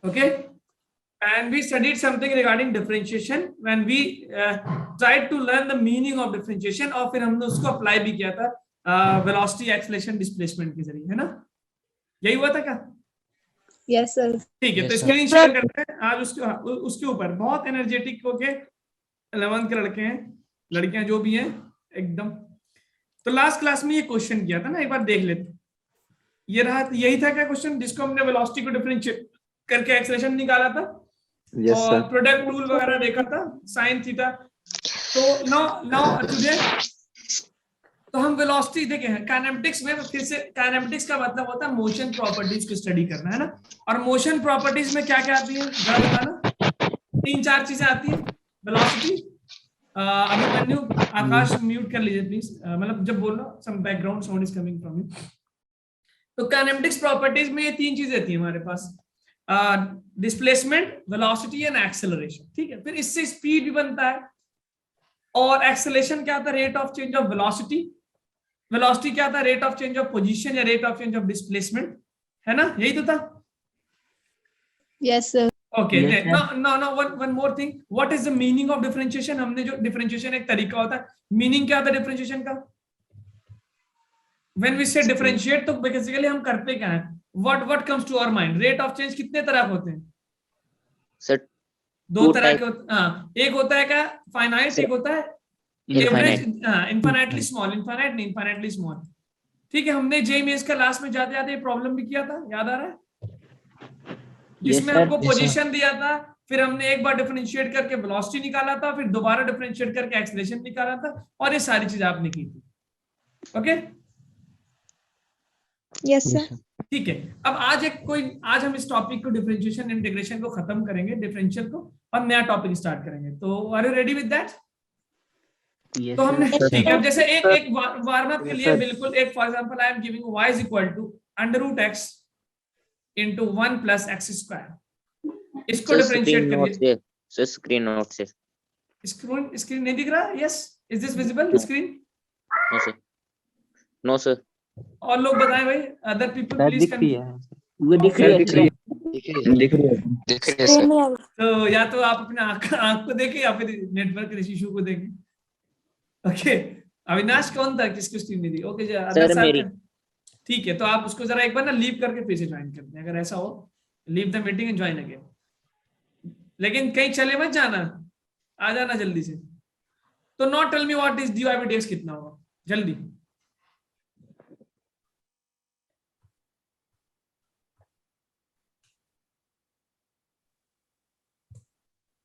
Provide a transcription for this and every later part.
Okay, and we studied something regarding differentiation when we tried to learn the meaning of differentiation, और फिर हमने उसको apply भी किया था वेलोसिटी एक्सेलरेशन डिस्प्लेसमेंट के जरिए, है ना? यही हुआ था क्या? Yes sir. ठीक है, तो स्क्रीन शेयर करते हैं आज उसके ऊपर। बहुत एनर्जेटिक होके 11th के लड़के हैं, लड़कियां जो भी हैं एकदम। तो लास्ट क्लास में ये क्वेश्चन किया था ना, एक बार देख लेते। ये रहा, यही था क्या क्वेश्चन जिसको हमने वेलोसिटी को डिफरेंशिएट करके एक्सेलरेशन निकाला था? Yes, और sir. प्रोडक्ट रूल वगैरह देखा था, साइन थीटा। तो नाउ टुडे तो हम वेलोसिटी देखें काइनेमेटिक्स में। फिर से काइनेमेटिक्स का मतलब होता है मोशन प्रॉपर्टीज को स्टडी करना, है ना? और मोशन प्रॉपर्टीज में क्या क्या आती है जरा बताना। 3-4 चीजें आती है। वेलोसिटी, अभिमन्यु आकाश म्यूट कर लीजिए प्लीज, मतलब जब बोल रहा some background sound is coming from you. तो काइनेमेटिक्स प्रॉपर्टीज में ये 3 चीजें आती है हमारे पास, डिस्प्लेसमेंट, वेलोसिटी एंड एक्सेलरेशन। ठीक है, फिर इससे स्पीड भी बनता है। और एक्सेलरेशन क्या होता है? Rate of change of velocity. Velocity क्या था? Rate of change of position या rate of change of displacement, है ना? यही तो था। Yes sir. Okay, no one more thing, what is the meaning of differentiation? हमने जो डिफरेंशिएशन एक तरीका होता है, मीनिंग क्या होता है डिफरेंशिएशन का? व्हेन वी से डिफरेंशिएट तो बेसिकली हम करते क्या है? What comes to our mind? Rate of change कितने तरह के होते हैं सर? 2 तरह के होते हैं। एक होता है क्या फाइनाइट, एक होता है एवरेज, इनफाइनाइटली स्मॉल। इनफाइनाइट नहीं, इनफाइनाइटली स्मॉल। ठीक है, हमने जेईएमएस का लास्ट में जाते जाते ये प्रॉब्लम भी किया था, याद आ रहा है? जिसमें हमको पोजीशन दिया था, फिर हमने एक बार डिफरेंशिएट करके वेलोसिटी निकाला था, फिर दोबारा डिफरेंशिएट करके एक्सेलरेशन निकाला था, और ये सारी चीज आपने की थी। Okay, yes sir. ठीक है। अब आज हम इस टॉपिक को डिफरेंशिएशन इंटीग्रेशन को खत्म करेंगे, डिफरेंशियल को, और नया टॉपिक स्टार्ट करेंगे। तो are you ready with that? तो हमने ठीक है, अब जैसे एक वार्म अप के लिए बिल्कुल एक, for example I am giving y is equal to √x into 1 + x²। इसको डिफरेंशिएट करिए। सर स्क्रीन नोट से स्क्रीन नहीं दिख रहा? Yes, is this visible screen? No sir, no sir. और लोग बताएं भाई, अदर पीपल प्लीज दिख रही है। वो दिख रही है, दिख रही है सर। तो या तो आप अपने आंख को देखें या फिर नेटवर्क इशू को देखें। ओके, अविनाश कौन था, किसको स्क्रीन नहीं दी? ओके सर मेरी। ठीक है, तो आप उसको जरा एक बार ना लीव करके फिर से ज्वाइन कर दें, अगर ऐसा हो। Leave the meeting and join again. लेकिन कहीं चले मत जाना, आ जाना जल्दी से। तो not tell me what is dy/dx कितना होगा, जल्दी।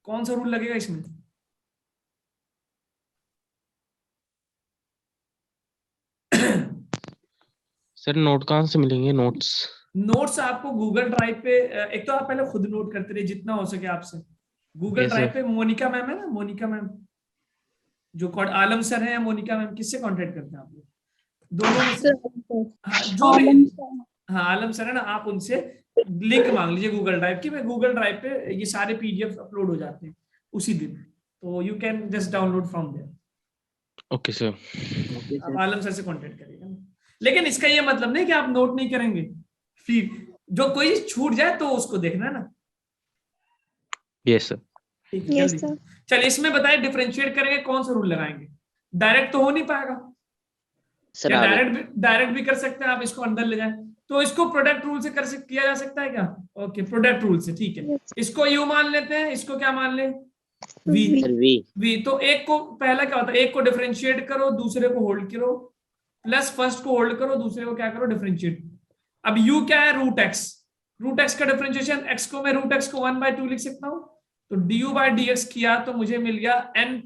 कौन सा रूल लगेगा इसमें? सर नोट कहाँ से मिलेंगे? नोट्स आपको गूगल ड्राइव पे, एक तो आप पहले खुद नोट करते रहिए जितना हो सके आपसे। गूगल ड्राइव पे मोनिका मैम है ना, मोनिका मैम जो आलम सर है, मोनिका मैम, किससे कांटेक्ट करते हैं आप लोग? दोनों में से, हाँ जो भी, हाँ आलम सर है ना, आप उनसे लिंक मांग लीजिए गूगल ड्राइव की। मैं गूगल ड्राइव पे ये सारे पीडीएफ अपलोड हो जाते हैं उसी दिन, तो you can just download from there. Okay sir. आप आलम सर से कांटेक्ट करिएगा। लेकिन इसका ये मतलब नहीं कि आप नोट नहीं करेंगे, फिर जो कोई छूट जाए तो उसको देखना है ना। Yes sir. ठीक है, चलिए इसमें बताइए डिफरेंशिएट करेंगे, कौन सा रूल लगाएंगे? डायरेक्ट तो हो नहीं पाएगा सर, डायरेक्ट भी कर सकते हैं आप, इसको अंदर ले जाएं तो इसको प्रोडक्ट रूल से किया जा सकता है क्या? ओके, प्रोडक्ट रूल से, ठीक है। इसको यू मान लेते हैं, इसको क्या मान ले? वी। तो एक को पहला क्या होता है, एक को डिफरेंशिएट करो, दूसरे को होल्ड करो, प्लस फर्स्ट को होल्ड करो, दूसरे को क्या करो? डिफरेंशिएट। अब u क्या है? √x का डिफरेंशिएशन, x को मैं √x को 1/2 लिख सकता हूं, तो du/dx किया तो मुझे मिल गया n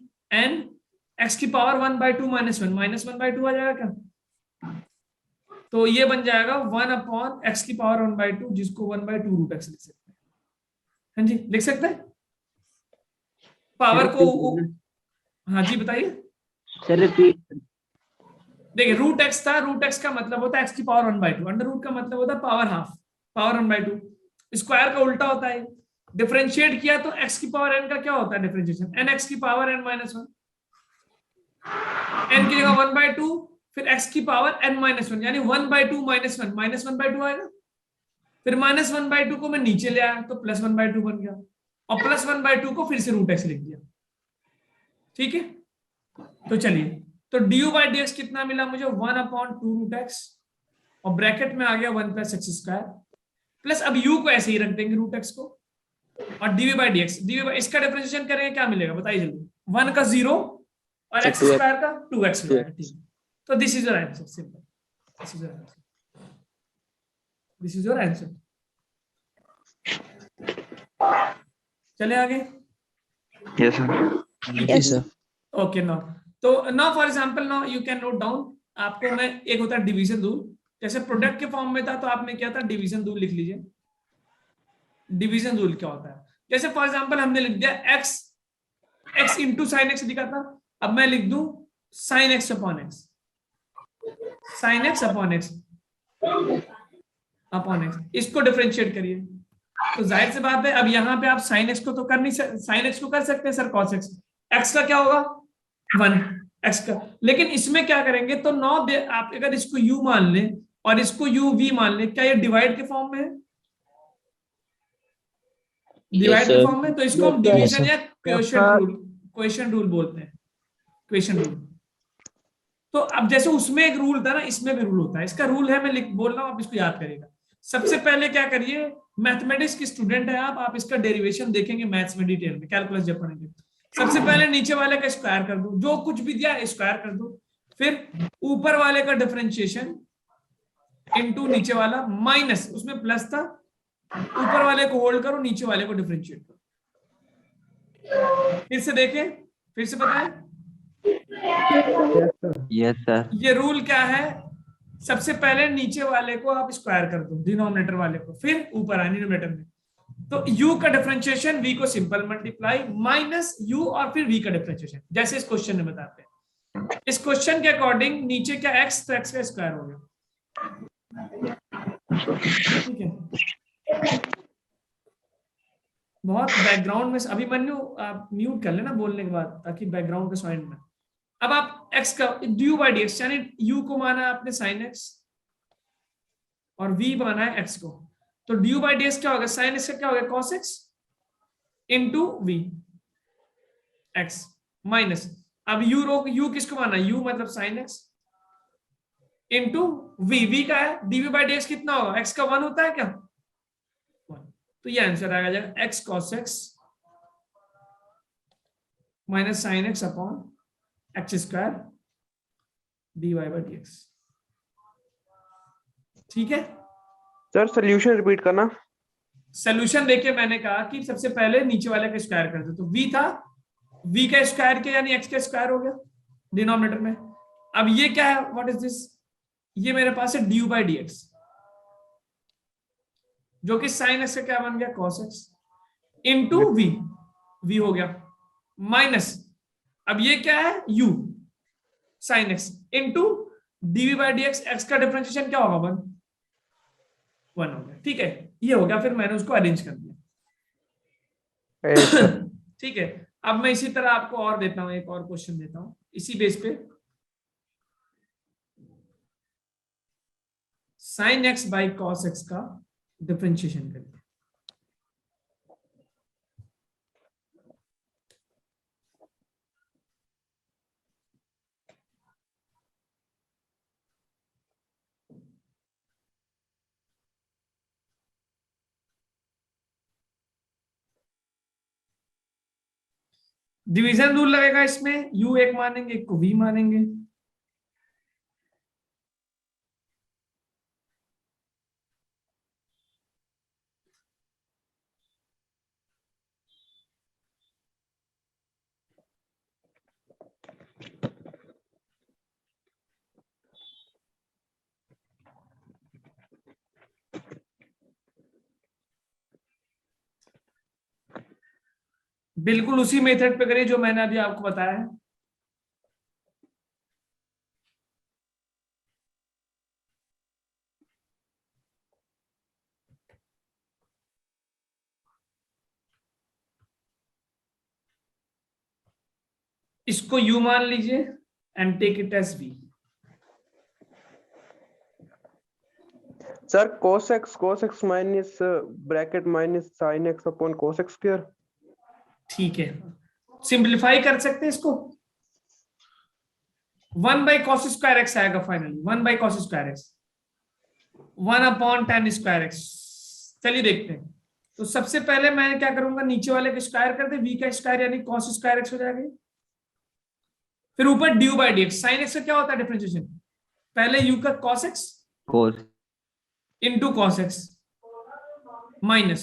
x की पावर 1/2 -1 -1/2 आ जाएगा क्या? तो ये बन जाएगा 1/x की पावर 1/2, जिसको 1/2 √x लिख सकते हैं। हाँ जी, लिख सकते हैं पावर को। हाँ जी बताइए सर। देखिए √x था, √x का मतलब होता है x की पावर 1/2, अंडर रूट का मतलब होता है पावर हाफ, पावर 1/2। स्क्वायर का उल्टा होता है। डिफरेंशिएट किया तो x की पावर n का क्या होता है डिफरेंशिएशन? nx की पावर n - 1, n की जगह 1/2, फिर x की पावर n - 1, यानी 1/2 - 1 -1/2 आएगा। फिर -1/2 को मैं नीचे ले आया तो +1/2 बन गया, और +1/2 को फिर से √x लिख दिया। ठीक है, तो चलिए, तो du/dx कितना मिला मुझे, 1/2 √x, और ब्रैकेट में आ गया 1 + x² प्लस, अब u को ऐसे ही रख देंगे √x को, और dv/dx, इसका डिफरेंशिएशन करेंगे क्या मिलेगा बताइए जल्दी, 1 का 0 और x² का 2x मिलेगा। ठीक, तो this is your answer, simple, this is your answer, this is your answer. चले आगे। Yes sir. Yes. Okay, now तो now for example, now you can note down, आपको मैं, एक होता है डिवीजन रूल, जैसे प्रोडक्ट के फॉर्म में था तो आपने क्या था, डिवीजन रूल लिख लीजिए। डिवीजन रूल क्या होता है, जैसे फॉर एग्जांपल हमने लिख दिया x इंटू साइन एक्स लिखा था, अब मैं लिख दूं sine x upon x, sine x upon x upon x, इसको डिफरेंशिएट करिए। तो जाहिर सी बात है, अब यहाँ पे आप साइन एक्स को तो कर नहीं, साइन एक्स को कर सकते हैं सर कॉस एक्स, एक्स का क्या होगा 1 एक्स का, लेकिन इसमें क्या करेंगे, तो नौ आप अगर इसको u मान लें और इसको u v मान लें, क्या ये डिवाइड के फॉर्म में है, डिवाइड के फॉर्म में, तो इसको हम डिवीजन या क्वेश्चन रूल बोलते हैं, क्वेश्चन रूल। तो अब जैसे उसमें एक रूल था ना, इसमें भी रूल होता है, इसका रूल है, मैं बोल रहा हूं, आप इसको याद करिएगा। सबसे पहले क्या करिए, मैथमेटिक्स की स्टूडेंट है आप इसका डेरिवेशन देखेंगे मैथ्स में डिटेल में, कैलकुलस जब पढ़ेंगे। सबसे पहले नीचे वाले का स्क्वायर कर दो, जो कुछ भी दिया स्क्वायर कर दो, फिर ऊपर वाले का डिफरेंशिएशन इनटू नीचे वाला माइनस, उसमें प्लस था, ऊपर वाले को होल्ड करो, नीचे वाले को डिफरेंशिएट करो। फिर से देखें, फिर से बताएं। Yes sir. ये रूल क्या है, सबसे पहले नीचे वाले को आप स्क्वायर कर दो, डिनोमिनेटर वाले को, फिर ऊपर आए न्यूमरेटर में, तो u का डिफरेंशिएशन v को सिंपल मल्टीप्लाई माइनस u और फिर v का डिफरेंशिएशन, जैसे इस क्वेश्चन में बताते हैं। इस क्वेश्चन के अकॉर्डिंग नीचे क्या x, तो x का स्क्वायर हो गया। ठीक है, बहुत बैकग्राउंड में, अभिमन्यु आप म्यूट कर लेना बोलने के बाद, ताकि बैकग्राउंड के साइड में। अब आप x का du/dx, यानी u को माना है आपने sin x और v माना है x को, तो du/dx क्या होगा, sin x का क्या होगा cos x into v x minus, अब u किसको माना, u मतलब sin x इंटू v का है, dv/dx कितना होगा, x का 1 होता है क्या, 1, तो ये आंसर आ जाएगा x cos x minus sin x upon x² dy/dx। ठीक है सर, सोल्यूशन रिपीट करना। सोल्यूशन देखिए, मैंने कहा कि सबसे पहले नीचे वाले का स्क्वायर कर दो, तो v था, v का स्क्वायर किया यानी x का स्क्वायर हो गया डिनोमिनेटर में। अब ये क्या है, व्हाट इज दिस, ये मेरे पास है du/dx, जो कि sin x का क्या बन गया cos x इंटू v हो गया, माइनस, अब ये क्या है u sin x into dv/dx, x का डिफरेंशिएशन क्या होगा 1 हो गया। ठीक है, ये हो गया, फिर मैंने उसको अरेंज कर दिया। ठीक है, अब मैं इसी तरह आपको और देता हूं, एक और क्वेश्चन देता हूं इसी बेस पे, sin x by cos x का डिफरेंशिएशन करिए। डिवीजन रूल लगेगा इसमें, u एक मानेंगे, एक को v मानेंगे। बिल्कुल उसी मेथड पे करिए जो मैंने अभी आपको बताया है। इसको u मान लीजिए and take it as v। Sir cos x minus bracket minus sin x upon cos x square. ठीक है, सिंप्लीफाई कर सकते हैं इसको। 1 बाई कॉस स्क्वायर एक्स आएगा फाइनली, 1 by cos square x, 1 upon tan square x. चलिए देखते हैं। तो सबसे पहले मैं क्या करूंगा, नीचे वाले का स्क्वायर कर दे, v का स्क्वायर यानी कॉस स्क्वायर एक्स हो जाएगा। फिर ऊपर due by d x, sine x का क्या होता है डिफरेंशिएशन, पहले u का cos x cos into cos x minus,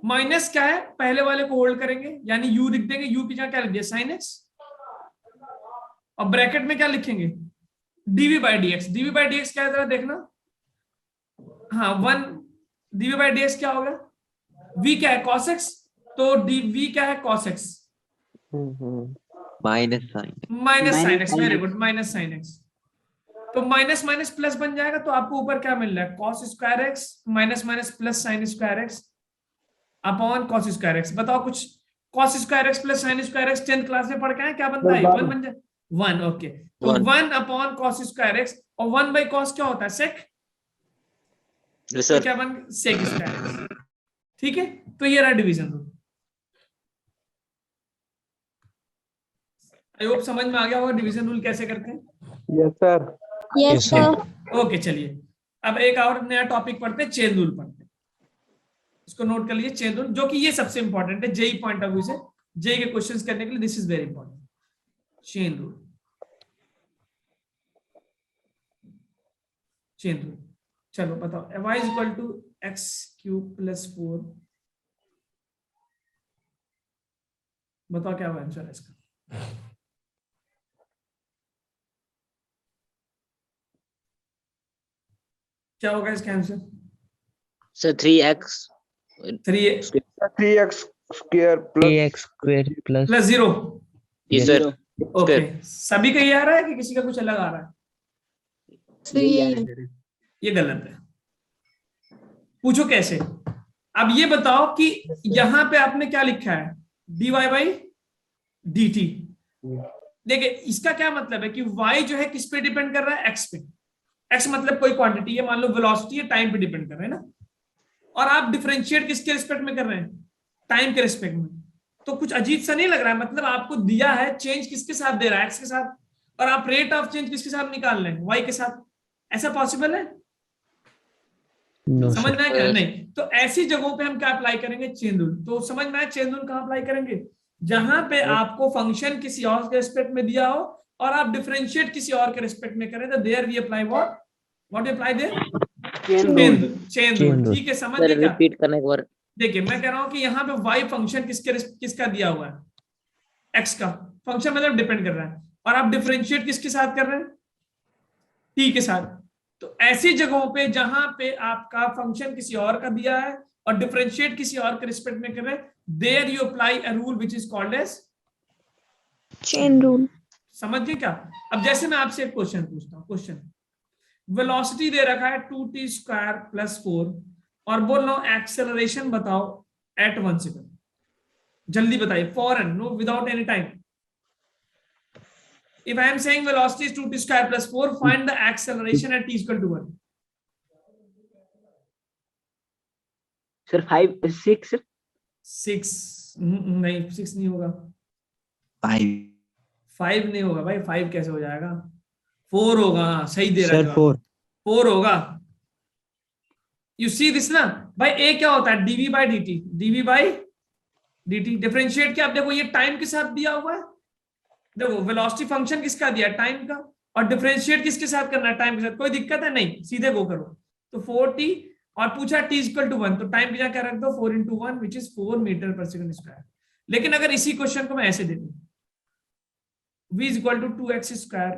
minus क्या है, पहले वाले को होल्ड करेंगे यानी u लिख देंगे, u की जगह क्या लिख दिया sin x, और ब्रैकेट में क्या लिखेंगे dv by d x. dv by d x क्या है जरा देखना, हाँ 1 dv बाई डी एक्स क्या होगा, v क्या है cos x, तो dv क्या है cos x minus sin minus sine x, very good, minus sine x. तो माइनस माइनस प्लस बन जाएगा, तो आपको ऊपर क्या मिल रहा है, cos square x minus minus plus sine square x upon cos square x. बताओ कुछ, cos square x plus sine square x 10th class में पढ़ के आए, क्या बनता है 1 बन जाए 1, ओके। तो 1 अपॉन cos स्क्वायर एक्स, और 1 बाई cos क्या होता है sec, तो क्या बन sec स्क्वायर एक्स। ठीक है, तो ये रहा डिवीजन रूल। आई होप समझ में आ गया होगा डिवीजन रूल कैसे करते हैं। Yes sir. Yes, sir. Okay चलिए, अब एक और नया टॉपिक पढ़ते हैं, चेन रूल पढ़ते हैं। इसको नोट कर लीजिए, चेन रूल, जो कि ये सबसे इंपॉर्टेंट है जेई पॉइंट ऑफ व्यू से, जेई के क्वेश्चंस करने के लिए this is very important. Chain rule, chain rule, चलो बताओ, y is equal to x cube plus 4, बताओ क्या आंसर है इसका। क्या होगा इसका answer, sir 3x 3x square plus plus 0। जी सर। ओके, सभी का ये आ रहा है कि किसी का कुछ अलग आ रहा है, ये गलत है। पूछो कैसे। अब ये बताओ कि यहां पे आपने क्या लिखा है, dy बाई dt। देखिए इसका क्या मतलब है कि y जो है किस पे डिपेंड कर रहा है, x पे। x मतलब कोई क्वांटिटी है, मान लो वेलोसिटी है, टाइम पे डिपेंड कर रहा है ना, और आप डिफरेंशिएट किसके रिस्पेक्ट में कर रहे हैं, टाइम के रिस्पेक्ट में। तो कुछ अजीब सा नहीं लग रहा है, मतलब आपको दिया है चेंज किसके साथ दे रहा है, x के साथ, और आप रेट ऑफ चेंज किसके साथ निकाल रहे हैं, y के साथ। ऐसा पॉसिबल है? समझ में आया? नहीं। तो ऐसी जगहों पे हम क्या अप्लाई करेंगे, चेन रूल। तो समझ में आया चेन रूल कहां अप्लाई करेंगे, जहां पे आपको फंक्शन किसी और के रिस्पेक्ट में दिया हो और आप डिफरेंशिएट किसी और के रिस्पेक्ट में करें, तो there we apply what apply there, chain rule. ठीक है, समझ गए क्या? रिपीट करने के बाद देखिए मैं कह रहा हूं कि यहाँ पे y फंक्शन किसका दिया हुआ है, x का फंक्शन, मतलब डिपेंड कर रहा है, और आप डिफरेंशिएट किसके साथ कर रहे हैं, t के साथ। तो ऐसी जगहों पे जहां पे आपका फंक्शन किसी और का दिया है और डिफरेंशिएट किसी और के रिस्पेक्ट में कर रहे हैं, there you apply a rule which is called as Chain rule. समझ गए क्या? अब जैसे मैं आपसे एक क्वेश्चन पूछता हूँ, क्वेश्चन वेलोसिटी दे रखा है 2t स्क्वायर प्लस 4, और बोल रहा हूं एक्सेलरेशन बताओ एट 1 सेकंड, जल्दी बताइए, फॉरन, no without any time. If I am saying velocity is 2t square plus 4, find the acceleration at t equal to 1. Sir 5 6 6 नहीं, 6 नहीं होगा, 5 नहीं होगा भाई, 5 कैसे हो जाएगा, 4 होगा, सही दे रहा है, 4 होगा। यू सी दिस ना भाई, ए क्या होता है, dv by dt, dv by dt differentiate क्या, आप देखो ये टाइम के साथ दिया हुआ है, देखो वेलोसिटी फंक्शन किसका दिया है, टाइम का, और डिफरेंशिएट किसके साथ करना है, टाइम के साथ। कोई दिक्कत है नहीं, सीधे गो करो। तो 4t, और पूछा t इक्वल टू 1, तो टाइम की जगह क्या रख दो, 4 into 1 which is 4 मीटर पर सेकंड स्क्वायर। लेकिन अगर इसी क्वेश्चन को मैं ऐसे दे दूं, v is equal to 2x square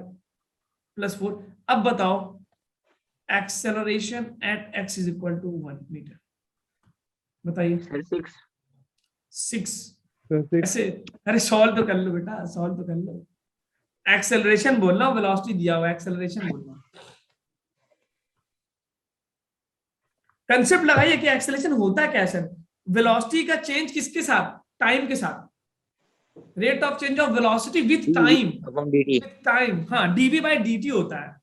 plus 4, अब बताओ acceleration at x is equal to 1 metre, बताइए। सर 6 ऐसे, अरे सॉल्व तो कर लो बेटा, सॉल्व तो कर लो। एक्सेलरेशन बोलना, वेलोसिटी दिया हुआ, एक्सेलरेशन बोलना। कंसेप्ट लगाइए कि एक्सेलरेशन होता क्या है सर, वेलोसिटी का चेंज किसके साथ, टाइम के साथ, rate of change of velocity with time, dt time, हाँ dv बाई dt होता है।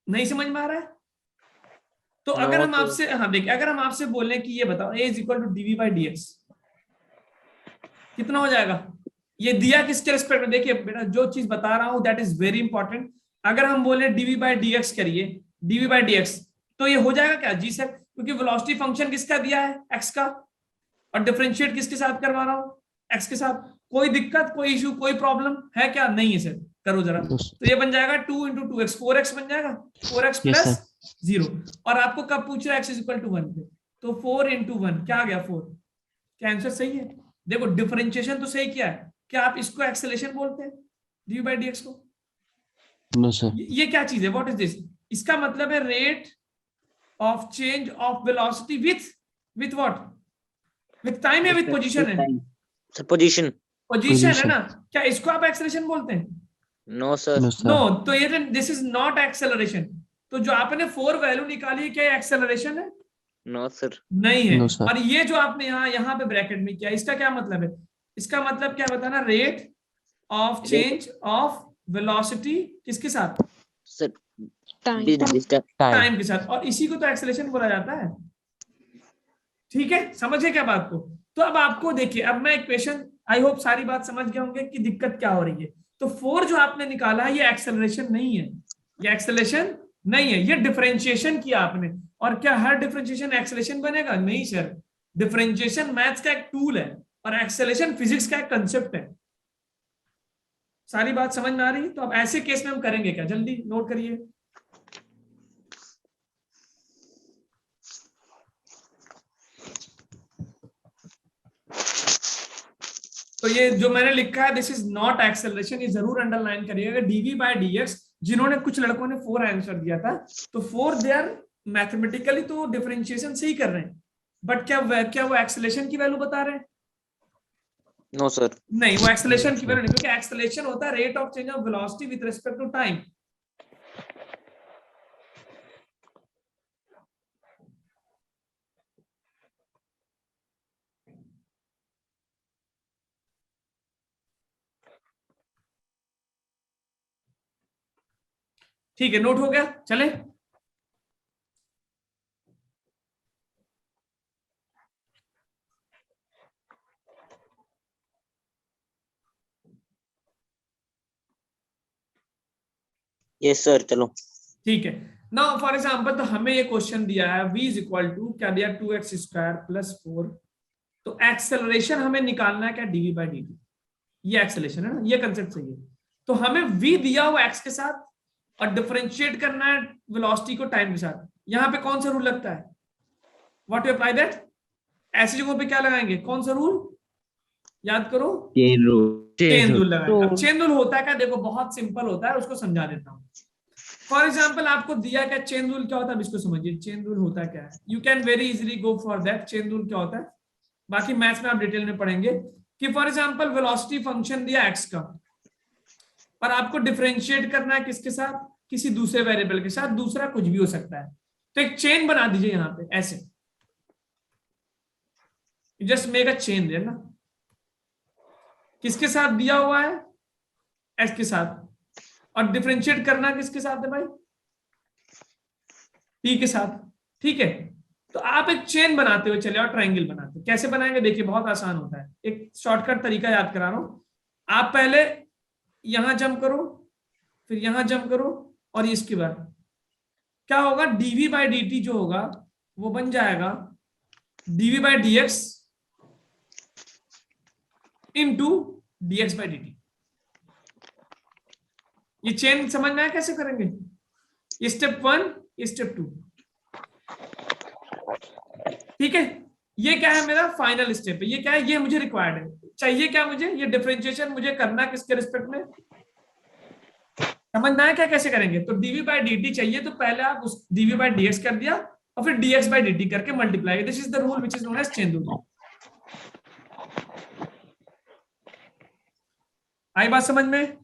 नहीं समझ में आ रहा है? तो अगर हम आपसे, हाँ देखिए, अगर हम आपसे बोलें कि ये बताओ a is equal to dv by dx, कितना हो जाएगा? ये दिया किसके रिस्पेक्ट में? देखिए बेटा, जो चीज बता रहा हूं दैट इज वेरी इंपॉर्टेंट। अगर हम बोले dv बाई dx करिए, dv बाई dx, तो ये हो जाएगा क्या? जी सर, क्योंकि वेलोसिटी फंक्शन किसका दिया है? x का, और डिफरेंशिएट किसके साथ करवा रहा हूं? x के साथ। कोई दिक्कत, कोई इशू, कोई प्रॉब्लम है क्या? नहीं है सर। करो जरा, तो ये बन जाएगा 2 इंटू 2x, 4x बन जाएगा, 4x प्लस 0। और आपको कब पूछ रहा है? x इज इक्वल टू 1 पे, तो 4 इंटू 1 क्या आ गया? 4। क्या आंसर सही है? देखो डिफरेंशिएशन तो सही किया है। क्या आप इसको एक्सेलरेशन बोलते हैं, डी बाई डी एक्स को? No sir. ये क्या चीज है? What is this? इसका मतलब है rate of change of velocity with what? With time या विथ पोजीशन है? पोजीशन। पोजीशन है ना? क्या इसको आप एक्सेलरेशन बोलते हैं? No sir. नो, तो ये दिस इज नॉट एक्सेलरेशन। तो जो आपने 4 वैल्यू निकाली है, क्या एक्सेलरेशन है? No sir. नहीं है। No, sir. और ये जो आपने यहाँ पे ब्रैकेट में किया, इसका क्या मतलब है? इसका मतलब क्या बताना? Rate of change of velocity किसके साथ? सर टाइम टाइम के साथ। और इसी को तो एक्सेलरेशन बोला जाता है। ठीक है, समझे क्या बात को? तो अब आपको देखिए, अब मैं इक्वेशन, आई होप सारी बात समझ गए होंगे कि दिक्कत क्या हो रही है। तो 4 जो आपने निकाला है, ये एक्सेलरेशन नहीं है, ये एक्सेलरेशन नहीं है, ये डिफरेंशिएशन किया आपने। और क्या हर डिफरेंशिएशन एक्सेलरेशन बनेगा? नहीं सर। डिफरेंशिएशन मैथ्स का एक टूल है और एक्सेलरेशन फिजिक्स का एक कंसेप्ट है। सारी बात समझ में आ रही है? तो अब ऐसे केस में हम करेंगे क्या? जल्दी नोट करिए। तो ये जो मैंने लिखा है, दिस इज नॉट एक्सेलरेशन, ये जरूर अंडरलाइन करिएगा। डीवी बाय डीएक्स, जिन्होंने, कुछ लड़कों ने 4 आंसर दिया था, तो 4 दे आर मैथमेटिकली तो डिफरेंशिएशन सही कर रहे हैं, बट क्या वो एक्सेलरेशन की वैल्यू बता रहे हैं? No sir. नहीं, वो एक्सेलरेशन की वैल्यू नहीं, क्योंकि एक्सेलरेशन होता है rate of change of velocity with respect to time. ठीक है, नोट हो गया? चले। यस सर, चलो। ठीक है, नाउ फॉर एग्जांपल, तो हमें ये क्वेश्चन दिया है v इज इक्वल टू, क्या दिया? 2x square plus 4। तो एक्सेलरेशन हमें निकालना है क्या? dv by dt। ये एक्सेलरेशन है ना, ये कंसेप्ट सही है। तो हमें v दिया हुआ x के साथ और डिफरेंशिएट करना है वेलोसिटी को टाइम के साथ। यहाँ पे कौन सा रूल लगता है? What you apply that? ऐसी जगहों पे क्या लगाएंगे? कौन सा रूल याद करो? Chain rule. चेन रूल लगाएंगे। अब चेन रूल होता है क्या? देखो बहुत सिंपल होता है, उसको समझा देता हूँ। फॉर एग्जाम्पल, आपको दिया क्या? चेन रूल क्या होता है, इसको समझिए। चेन रूल होता क्या है? You can very easily go for that. Chain rule क्या होता है, बाकी मैथ्स में आप डिटेल में पढ़ेंगे। कि फॉर एग्जाम्पल वेलोसिटी फंक्शन दिया एक्स का, और आपको डिफरेंशिएट करना है किसके साथ? किसी दूसरे वेरिएबल के साथ, दूसरा कुछ भी हो सकता है। तो एक चेन बना दीजिए यहाँ पे ऐसे, just make a chain there ना। किसके साथ दिया हुआ है? एक्स के साथ। और डिफरेंशिएट करना किसके साथ है भाई? टी के साथ। ठीक है, तो आप एक चेन बनाते हुए चले और ट्रायंगल बनाते। कैसे बनाएंगे? देखिए बहुत आसान होता है, एक शॉर्टकट तरीका याद करा रहा हूं। आप पहले यहां जंप करो, फिर यहां जंप करो, और इसके बाद क्या होगा? dv बाई dt जो होगा वो बन जाएगा dv by dx into dx by dt। ये चेन समझ में आया कैसे करेंगे? ये स्टेप 1, ये स्टेप 2। ठीक है, ये क्या है? मेरा फाइनल स्टेप है। ये क्या है? ये मुझे रिक्वायर्ड है। चाहिए क्या मुझे? ये डिफरेंशिएशन मुझे करना किसके रिस्पेक्ट में? समझना है क्या कैसे करेंगे? तो dv बाई dt चाहिए, तो पहले आप उस dv बाई dx कर दिया और फिर dx बाई dt करके multiply. This is the rule which is known as chain rule. आई बात समझ में?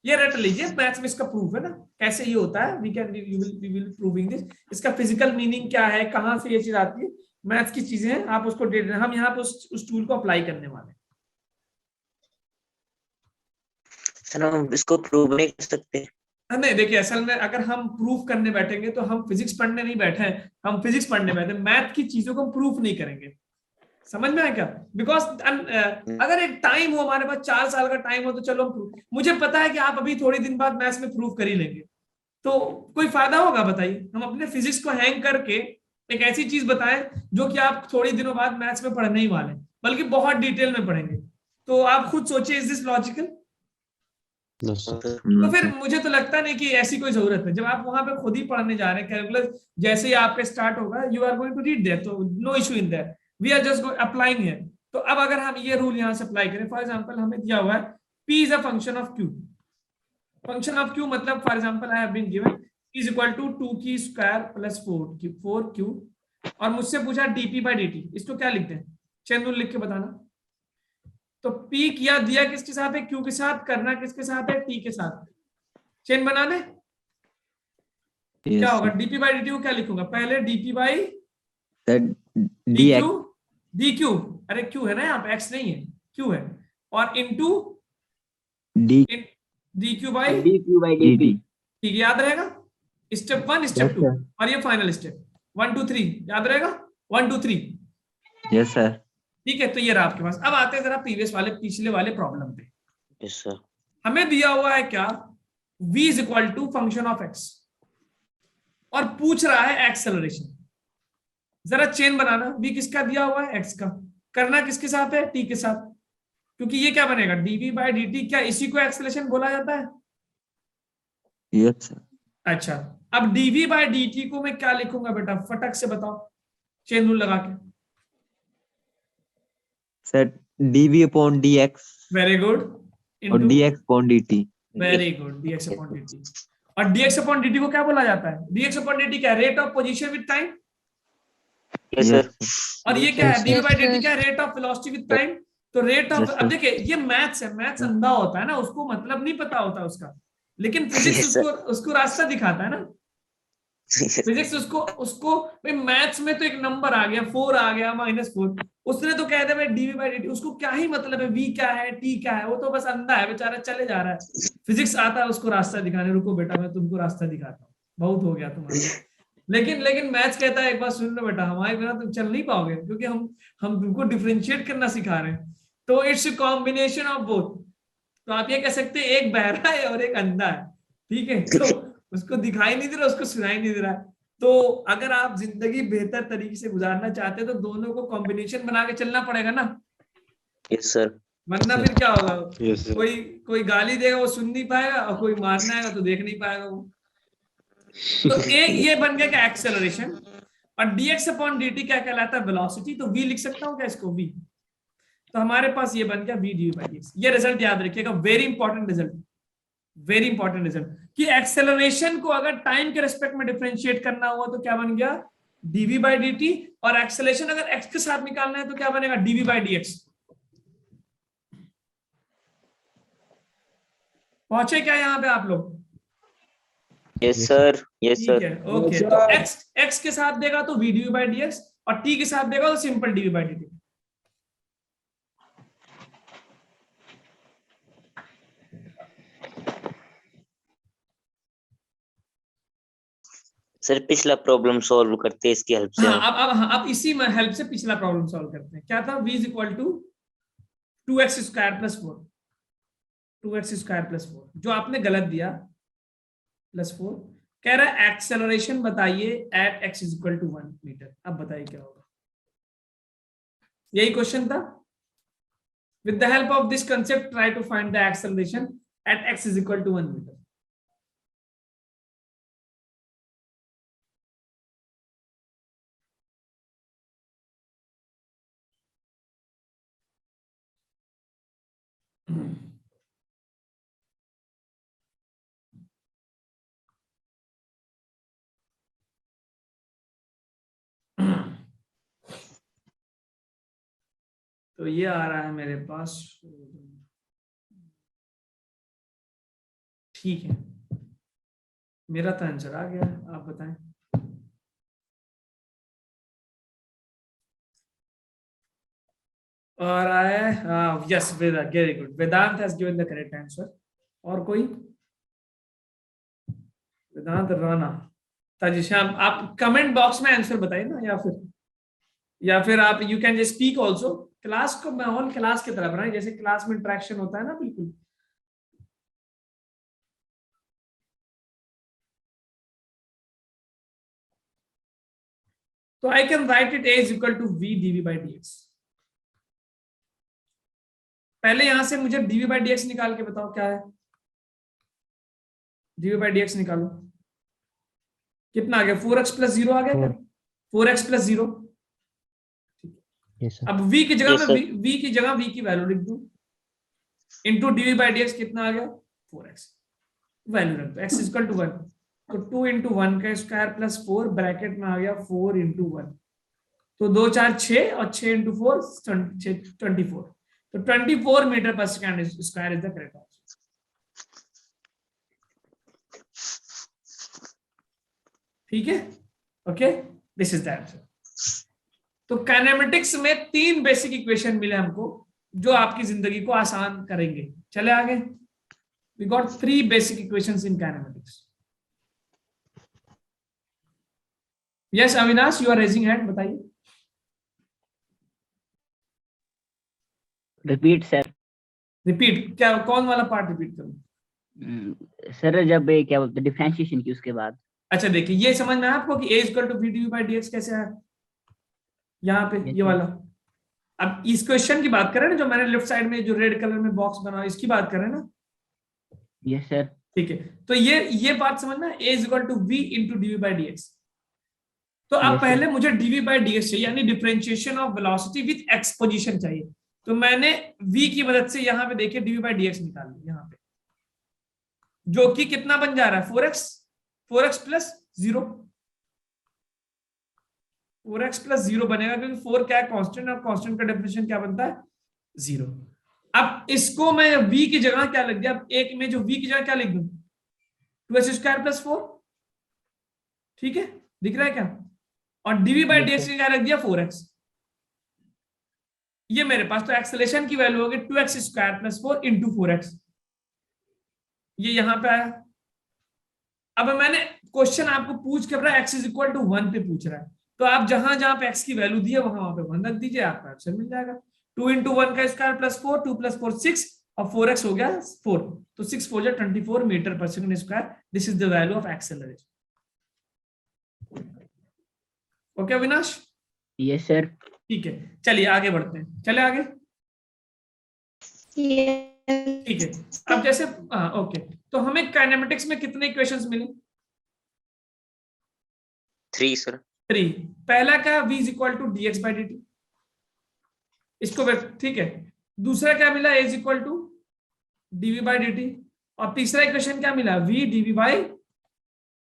ये रट लीजिए, मैथ्स में इसका प्रूफ है ना कैसे ये होता है। We will proving this. इसका फिजिकल मीनिंग क्या है, कहां से ये चीज आती है, मैथ्स की चीजें हैं, आप उसको हम यहाँ पे उस टूल को अप्लाई करने वाले हैं। सर हम इसको प्रूव नहीं कर सकते? नहीं देखिए, असल में अगर हम प्रूफ करने बैठेंगे तो हम फिजिक्स पढ़ने नहीं बैठे हैं, हम फिजिक्स पढ़ने बैठे, मैथ की चीजों को हम प्रूफ नहीं करेंगे। समझ में आया क्या? बिकॉज अगर एक टाइम हो हमारे पास 4 साल का टाइम हो तो चलो हम मुझे पता है कि आप अभी थोड़ी दिन बाद मैथ्स में प्रूफ कर ही लेंगे, तो कोई फायदा होगा बताइए? हम अपने फिजिक्स को हैंग करके एक ऐसी चीज बताएं जो कि आप थोड़ी दिनों बाद मैथ्स में पढ़ने ही वाले, बल्कि बहुत डिटेल में पढ़ेंगे। तो आप खुद सोचिए, इज दिस लॉजिकल? तो फिर मुझे तो लगता नहीं कि ऐसी कोई जरूरत है। जब आप वहां पे खुद ही पढ़ने जा रहे हैं, कैलकुलस जैसे ही आपका स्टार्ट होगा, you are going to read there, तो no issue in that, we are just applying here. तो अब अगर हम ये रूल यहां से अप्लाई करें, फॉर एग्जांपल हमें दिया हुआ है p is a function of q। Function of q मतलब for example I have been given is equal to 2q square plus 4q, और मुझसे पूछा dp बाय dt, इसको क्या लिखते हैं? चेन रूल लिख के बताना। तो p किया दिया किसके साथ है? q के साथ। करना किसके साथ है? t के साथ। चेन बना दे। क्या होगा? dp बाई dt को क्या लिखूंगा? पहले dp बाई dq, dq, अरे q है ना यहाँ पे, x नहीं है, q है, और इनटू dq बाई dt। ठीक है, याद रहेगा? स्टेप 1 स्टेप 2 और ये फाइनल स्टेप 1 2 3, याद रहेगा? 1 2 3। Yes sir. ठीक है, तो ये रहा आपके पास। अब आते हैं जरा पिछले वाले प्रॉब्लम पे। Yes sir. हमें दिया हुआ है क्या? v is equal to function of x, और पूछ रहा है एक्सेलरेशन। जरा चेन बनाना, v किसका दिया हुआ है? x का। करना किसके साथ है? t के साथ। क्योंकि ये क्या बनेगा? dv बाय dt, क्या इसी को एक्सेलरेशन बोला जाता है? Yes sir. अच्छा, अब dv बाय dt को मैं क्या लिखूंगा बेटा, फटक से बताओ, चेन रूल लगा के। Sir dv upon dx very good. और dx upon dt। Very good, dx upon dt। और dx अपॉन dt को क्या बोला जाता है? dx अपॉन dt क्या है? Rate of position with time. Yes sir. और ये क्या है? dv बाय dt क्या है? Rate of velocity with time. तो रेट ऑफ, अब देखिए ये मैथ्स है, मैथ्स अंधा होता है ना, उसको मतलब नहीं पता होता उसका, लेकिन फिजिक्स उसको रास्ता दिखाता है ना। फिजिक्स उसको उसको भाई मैथ्स में तो एक नंबर आ गया, 4 आ गया, -4, उसने तो कह दिया भाई dv बाई dt, उसको क्या ही मतलब है v क्या है, t क्या है, वो तो बस अंधा है बेचारा, चले जा रहा है। फिजिक्स आता है उसको रास्ता दिखाने, रुको बेटा मैं तुमको रास्ता दिखाता हूँ, बहुत हो गया तुम्हारा। लेकिन मैथ्स कहता है एक बार सुन लो बेटा, हमारे बिना तुम चल नहीं पाओगे, क्योंकि हम तुमको डिफरेंशिएट करना सिखा रहे हैं। तो इट्स कॉम्बिनेशन ऑफ बोथ। तो आप ये कह सकते हैं एक बहरा है और एक अंधा है, ठीक है? तो उसको दिखाई नहीं दे रहा, उसको सुनाई नहीं दे रहा। तो अगर आप जिंदगी बेहतर तरीके से गुजारना चाहते हैं तो दोनों को कॉम्बिनेशन बना के चलना पड़ेगा ना। Yes sir. वरना फिर क्या होगा? कोई गाली देगा वो सुन नहीं पाएगा, और कोई मारना आएगा तो देख नहीं पाएगा वो। तो ये बन गया क्या? एक्सेलरेशन। और dx अपॉन dt क्या कहलाता है? वेलोसिटी। तो v लिख सकता हूँ क्या इसको? v। तो हमारे पास ये बन गया v dy by dx। ये रिजल्ट याद रखिएगा, very important result, very important result, कि एक्सेलरेशन को अगर टाइम के रेस्पेक्ट में डिफरेंशिएट करना हुआ तो क्या बन गया? dv by dt। और एक्सेलरेशन अगर x के साथ निकालना है तो क्या बनेगा? dv by dx। पहुंचे क्या यहाँ पे आप लोग? Yes sir. यस ठीक सर। है, ओके। तो x के साथ देगा तो v dv by dx, और t के साथ देगा तो simple dv by dt। Sir पिछला प्रॉब्लम सॉल्व करते हैं इसकी हेल्प से। अब इसी में हेल्प से पिछला प्रॉब्लम सॉल्व करते हैं। क्या था? v is equal to 2x square plus 4, 2x square plus 4, जो आपने गलत दिया, +4। कह रहा है एक्सेलरेशन बताइए at x is equal to 1 metre. अब बताइए क्या होगा? यही क्वेश्चन था। With the help of this concept try to find the acceleration at x is equal to 1 metre. तो ये आ रहा है मेरे पास, ठीक है, मेरा तो आंसर आ गया, आप बताएं। और आया, yes, very good, Vedant has given the correct answer. और कोई? वेदांत राणा, ताजिशाम, आप कमेंट बॉक्स में आंसर बताइए ना, या फिर आप you can just speak also. Class को माहौल क्लास की तरह बनाए, जैसे क्लास में इंटरेक्शन होता है ना, बिल्कुल। तो I can write it a is equal to v dv by dx। पहले यहां से मुझे dv by dx निकाल के बताओ क्या है। dv by dx निकालो, कितना आ गया? 4x प्लस 0 आ गया क्या? 4x plus 0। अब v की जगह में v की जगह v की वैल्यू लिख दूं, इंटू dv by dx कितना आ गया? 4x। वैल्यू रख दो, x इज इक्वल टू 1, तो 2 इंटू 1 का स्क्वायर प्लस 4 ब्रैकेट में आ गया 4 इंटू 1, तो 2 4 6 और 6 इंटू 4 24, तो 24 मीटर पर second square is the correct answer. ठीक है, okay, this is the answer. तो काइनेमेटिक्स में 3 बेसिक इक्वेशन मिले हमको जो आपकी जिंदगी को आसान करेंगे। चले आगे, we got 3 basic equations in kinematics. Yes Avinash, you are raising hand, बताइए। Repeat sir. रिपीट क्या, कौन वाला पार्ट रिपीट करूं? सर जब ये क्या बोलते डिफरेंशिएशन की उसके बाद। अच्छा देखिए, ये समझ में आया आपको कि a equal to v dv by dx कैसे है यहाँ पे, ये वाला। अब इस क्वेश्चन की बात करें ना, जो मैंने लेफ्ट साइड में जो रेड कलर में बॉक्स बना, इसकी बात करें ना। Yes sir. ठीक है, तो ये बात समझना, a is equal to v into dv by dx। तो अब पहले मुझे dv by dx चाहिए, यानी differentiation of velocity with x position चाहिए। तो मैंने v की मदद से यहाँ पे देखिए dv by dx निकाल लिया यहाँ पे, जो कि कितना बन जा रहा है? 4x प्लस 0, 4x प्लस 0 बनेगा, क्योंकि 4 क्या है? कांस्टेंट, और कांस्टेंट का डेफिनेशन क्या बनता है? 0। अब इसको मैं v की जगह क्या लिख दिया? अब एक में जो v की जगह क्या लिख दूं? 2x square plus 4। ठीक है, दिख रहा है क्या? और dv बाई dx की क्या रख दिया? 4x। ये मेरे पास तो एक्सेलेरेशन की वैल्यू होगी 2x square plus 4 into 4x। ये यहां पे आया। अब मैंने क्वेश्चन आपको पूछ के रहा है x इज इक्वल टू 1 पे पूछ रहा है, तो आप जहां जहां पे x की वैल्यू दी है वहां पे 1 रख दीजिए, आपका आंसर मिल जाएगा। 2 इंटू 1 का स्क्वायर प्लस 4, 2 प्लस 4 6, और 4x हो गया 4, तो 6 4 24 मीटर पर second square. This is the value of acceleration. Okay Avinash? Yes sir. ठीक है, चलिए आगे बढ़ते हैं। चले आगे, ठीक है। अब जैसे ओके, तो हमें काइनेमेटिक्स में कितने इक्वेशंस मिले? 3 सर। 3। पहला क्या? v is equal to dx by dt, इसको ठीक है। दूसरा क्या मिला? a is equal to dv by dt, और तीसरा इक्वेशन क्या मिला? v dv by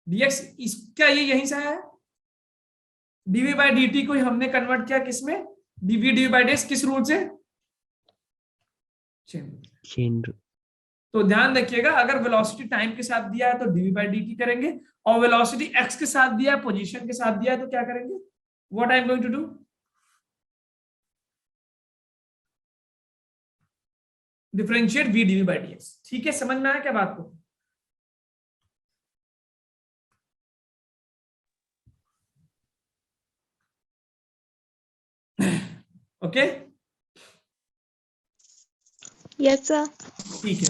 dx। इसका ये यहीं से आया है, dv बाई dt को हमने कन्वर्ट किया किसमें? dv by dx। किस रूल से? चेन। तो ध्यान रखिएगा, अगर वेलोसिटी टाइम के साथ दिया है तो dv बाई dt करेंगे, और वेलोसिटी x के साथ दिया है, पोजीशन के साथ दिया है, तो क्या करेंगे? What I am going to do? Differentiate v dv by dx। ठीक है, समझ में आया क्या बात को? Okay, yes sir. ठीक है।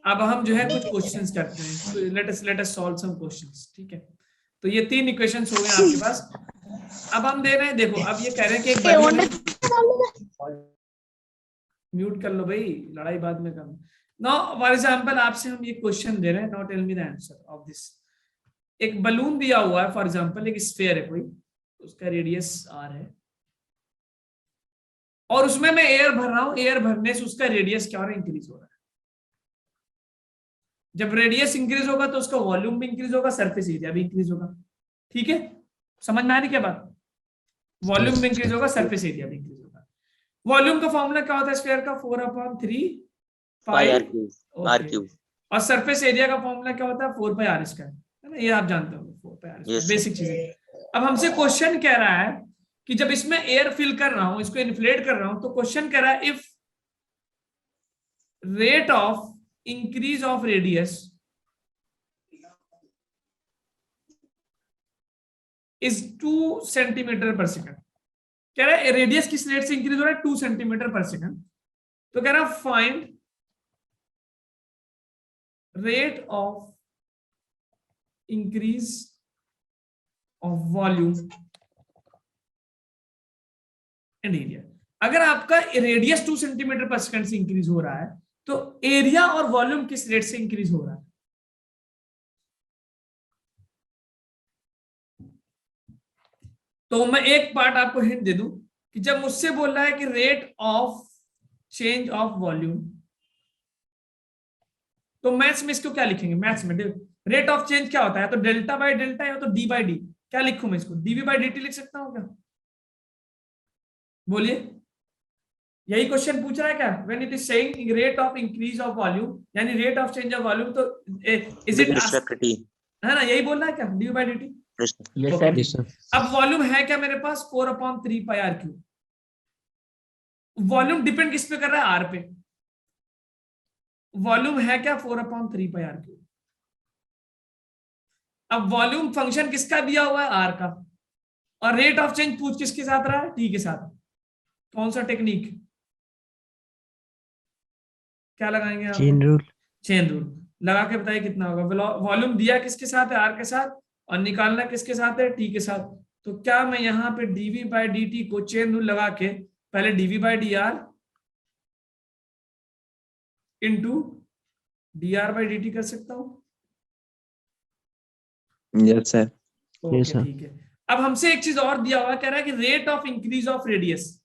अब हम जो है कुछ क्वेश्चंस करते हैं। Let us solve some questions. ठीक है, तो ये 3 इक्वेशंस हो गए आपके पास। अब हम दे रहे हैं, देखो अब ये कह रहे हैं कि एक म्यूट कर लो भाई, लड़ाई बाद में करना। नाउ फॉर एग्जांपल आपसे हम ये क्वेश्चन दे रहे हैं, now tell me the answer of this. एक बलून दिया हुआ है, फॉर एग्जांपल एक स्फीयर है कोई, उसका रेडियस r है, और उसमें मैं एयर भर रहा हूं। एयर भरने से उसका रेडियस क्या हो रहा है? इंक्रीज हो रहा है। जब रेडियस इंक्रीज होगा तो उसका वॉल्यूम भी इंक्रीज होगा, सरफेस एरिया भी इंक्रीज होगा। ठीक है, समझ में आ रही क्या बात? वॉल्यूम भी इंक्रीज होगा, सरफेस एरिया भी इंक्रीज होगा। वॉल्यूम का फॉर्मूला क्या होता है स्फीयर का? 4/3 पाई r क्यूब। और सरफेस एरिया का फॉर्मूला क्या होता है? 4πr स्क्वायर, है ना? ये आप जानते हो, 4πr, बेसिक चीजें। अब हमसे क्वेश्चन कह रहा है कि जब इसमें एयर फिल कर रहा हूं, इसको इन्फ्लेट कर रहा हूं, तो क्वेश्चन कह रहा है if rate of increase of radius is 2 centimetre पर सेकंड। कह रहा है रेडियस किस रेट से इंक्रीज हो रहा है, 2 सेंटीमीटर पर सेकंड। तो कह रहा है find rate of increase of volume and area. अगर आपका रेडियस 2 सेंटीमीटर पर सेकंड से इंक्रीज हो रहा है तो एरिया और वॉल्यूम किस रेट से इंक्रीज हो रहा है। तो मैं एक पार्ट आपको हिंट दे दूं कि जब मुझसे बोल रहा है कि rate of change of volume, तो मैथ्स में इसको क्या लिखेंगे, मैथ्स में रेट ऑफ चेंज क्या होता है, तो डेल्टा बाय डेल्टा या तो डी बाय डी। क्या लिखूं मैं इसको, डीवी बाय डी टी लिख सकता हूं क्या, बोलिए। यही क्वेश्चन पूछ रहा है क्या, when it is saying rate of increase of volume यानी rate of change of volume, तो इज इट है ना, यही बोल रहा है क्या, dv by d t. Yes, sir. अब वॉल्यूम है क्या मेरे पास 4/3 pi r cube. Volume depend किस पे कर रहा है, आर पे। वॉल्यूम है क्या 4/3 पाई आर क्यूब। अब वॉल्यूम फंक्शन किसका दिया हुआ है, आर का, और रेट ऑफ चेंज पूछ किसके साथ रहा है, टी के साथ। कौन सा टेक्निक, क्या लगाएंगे आप, चेन रूल। चेन रूल लगा के बताइए कितना होगा। वॉल्यूम दिया किसके साथ है, आर के साथ, और निकालना किसके साथ है, टी के साथ। तो क्या मैं यहाँ पे डीवी बाय डी टी को चेन रूल लगा के पहले dv by d are into D R by D t कर सकता हूं। Yes sir. Okay sir. ठीक है। अब हमसे एक चीज और दिया हुआ, कह रहा है कि rate of increase of radius,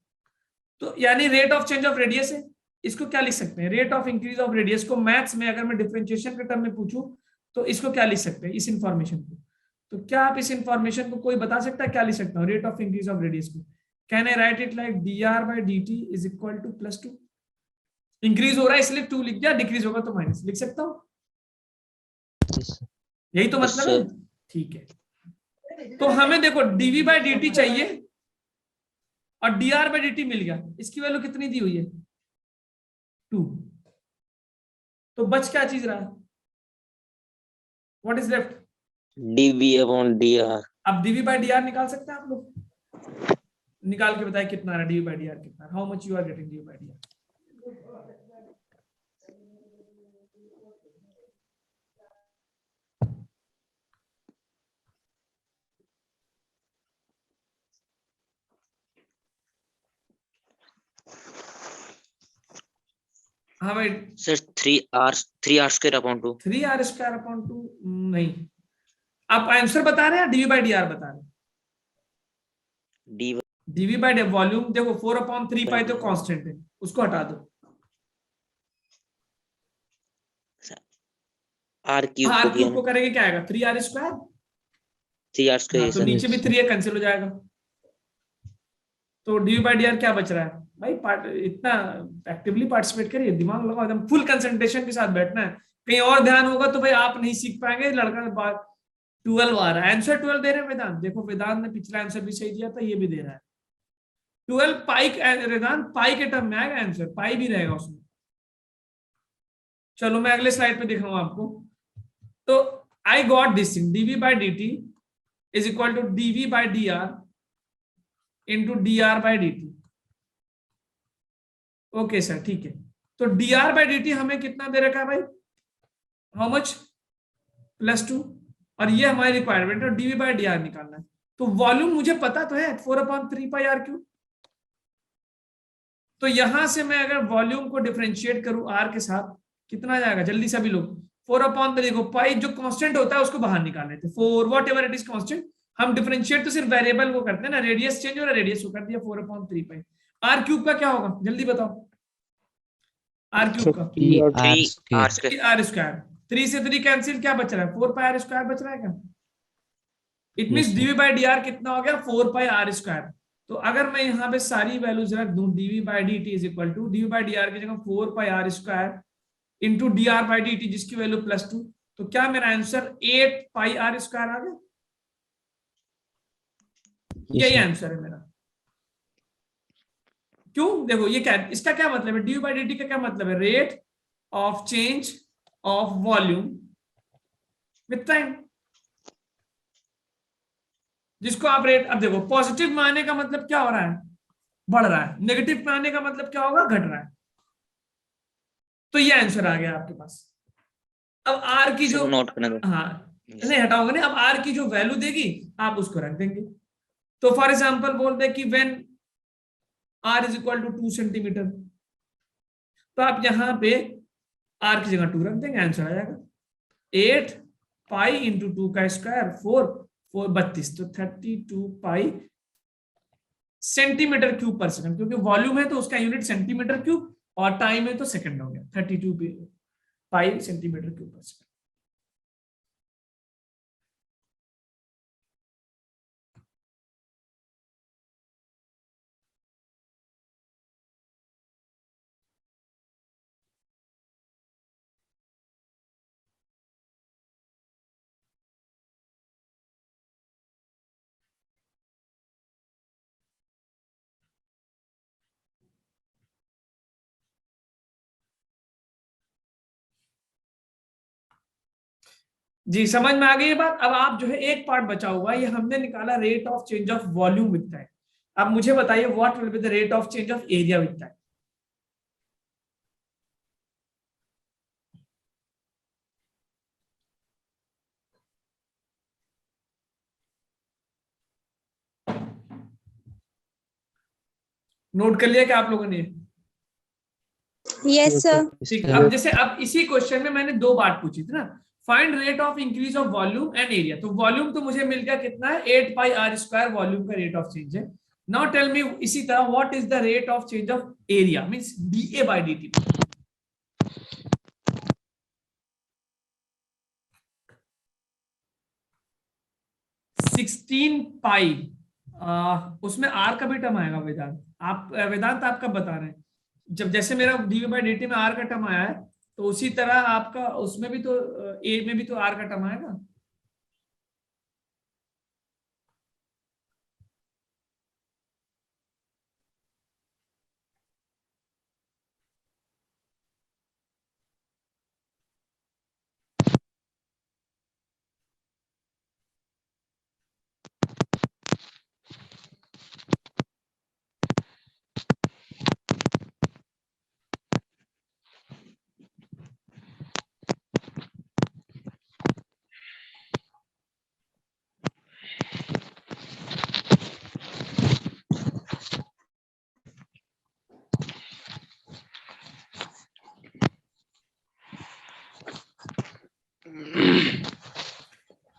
तो यानी rate of change of radius है। इसको क्या लिख सकते हैं, rate of increase of radius को मैथ्स में अगर मैं डिफरेंशिएशन के टर्म में पूछूं तो इसको क्या लिख सकते हैं, इस इंफॉर्मेशन को। तो क्या आप इस इंफॉर्मेशन को कोई बता सकता है क्या लिख सकता हूं, rate of increase of radius को। Can I write it like d are by D t is equal to +2। Increase हो रहा है इसलिए 2 लिख दिया, डिक्रीज होगा तो माइनस लिख सकता हूं, यही तो मतलब है। ठीक है, तो हमें देखो डीवी बाई डी टी चाहिए और D R by D t मिल गया। इसकी वैल्यू कितनी दी हुई है, 2। तो बच क्या चीज रहा है, what is left, dv upon d r. अब डीवी बाई डी आर निकाल सकते हैं आप लोग, निकाल के बताए कितना रहा डीवी बाई डी आर कितना, how much you are getting dv by D r. हाँ भाई sir 3r square upon 2। 3r square upon 2 नहीं, आप आंसर बता रहे हैं डीवी बाई डी आर बता रहे हैं। डीवी बाई डी वॉल्यूम देखो 4/3 पाई तो कांस्टेंट है, उसको हटा दो। आर क्यूब को करेंगे क्या आएगा, 3r स्क्वायर। 3r स्क्वायर तो नीचे भी 3 कैंसिल हो जाएगा, तो डीवी बाई डी आर क्या बच रहा है भाई। इतना एक्टिवली पार्टिसिपेट करिए, दिमाग लगाओ, एकदम फुल कंसंट्रेशन के साथ बैठना है। कहीं और ध्यान होगा तो भाई आप नहीं सीख पाएंगे। लड़का बात 12 आ रहा है, आंसर 12 दे रहे हैं वेदांत। देखो वेदांत ने पिछला आंसर भी सही दिया था, ये भी दे रहा है 12 पाई। वेदांत पाई के टर्म में आएगा आंसर, पाई भी रहेगा उसमें। चलो मैं अगले स्लाइड पे दिख रहा हूं आपको। तो I got this thing, dv by D t is equal to dv by D R into D R by D t. Okay sir ठीक है। तो d are by D t हमें कितना दे रखा है भाई, हाउ मच, +2, और ये हमारी रिक्वायरमेंट है, डीवी बाई डी आर निकालना है। तो वॉल्यूम मुझे पता तो है 4/3 पाई आर क्यूब। तो यहां से मैं अगर वॉल्यूम को डिफरेंशिएट करूं आर के साथ, कितना जाएगा जल्दी सभी लोग, 4/3 देखो पाई जो कांस्टेंट होता है उसको बाहर निकाल लेते, 4 what ever it is constant. हम डिफरेंशिएट तो सिर्फ वेरिएबल को करते हैं ना, रेडियस चेंज हो रहा है, रेडियस को कर दिया 4/3 पाई। आर क्यूब का क्या होगा जल्दी बताओ, आर क्यूब का 3r स्क्वायर। 3 से 3 कैंसिल, क्या बच रहा है 4 पाई आर स्क्वायर बच रहा है क्या। It means dv by D r कितना हो गया 4 पाई आर स्क्वायर। तो अगर मैं यहाँ पे सारी वैल्यूज रख दूं, dv by D t is equal to dv by D r की जगह 4 pi are square into D R by D t जिसकी वैल्यू +2, तो क्या मेरा आंसर 8 पाई आर स्क्वायर आ गया। यही आंसर है मेरा। क्यों, देखो ये क्या, इसका क्या मतलब है, डीवी बाई डी टी का क्या मतलब है, rate of change of volume with time. जिसको आप रेट, अब देखो पॉजिटिव में आने का मतलब क्या हो रहा है, बढ़ रहा है, नेगेटिव में आने का मतलब क्या होगा, घट रहा है। तो ये आंसर आ गया आपके पास। अब आर की जो, नोट करना था। हाँ नहीं हटाओगे नहीं, अब आर की जो वैल्यू देगी आप उसको रख देंगे। तो फॉर एग्जांपल बोल दे कि when r is equal to 2 centimetre, तो आप यहां पे आर की जगह 2 रख देंगे, आंसर आ जाएगा 8 पाई इंटू 2 का स्क्वायर 4 32, तो 32 पाई सेंटीमीटर क्यूब पर सेकंड, क्योंकि वॉल्यूम है तो उसका यूनिट सेंटीमीटर क्यूब और टाइम है तो सेकंड हो गया, 32 पाई सेंटीमीटर क्यूब पर सेकंड। जी समझ में आ गई ये बात। अब आप जो है एक पार्ट बचा हुआ, ये हमने निकाला rate of change of volume with time. अब मुझे बताइए what will be the rate of change of area with time. Note कर लिया क्या आप लोगों ने? Yes sir. ठीक, अब जैसे अब इसी क्वेश्चन में मैंने 2 बात पूछी थी ना, find rate of increase of volume and area. तो वॉल्यूम तो मुझे मिल गया कितना है, 8 पाई आर स्क्वायर वॉल्यूम का रेट ऑफ चेंज है। नाउ टेल मी इसी तरह what is the rate of change of area, means dA by dt. 16 pi, उसमें आर का भी टर्म आएगा वेदांत, आप वेदांत आप कब बता रहे हैं? जब जैसे मेरा डी बाई डी टी में आर का टर्म आया है, तो उसी तरह आपका उसमें भी तो ए में भी तो आर का टर्म आएगा।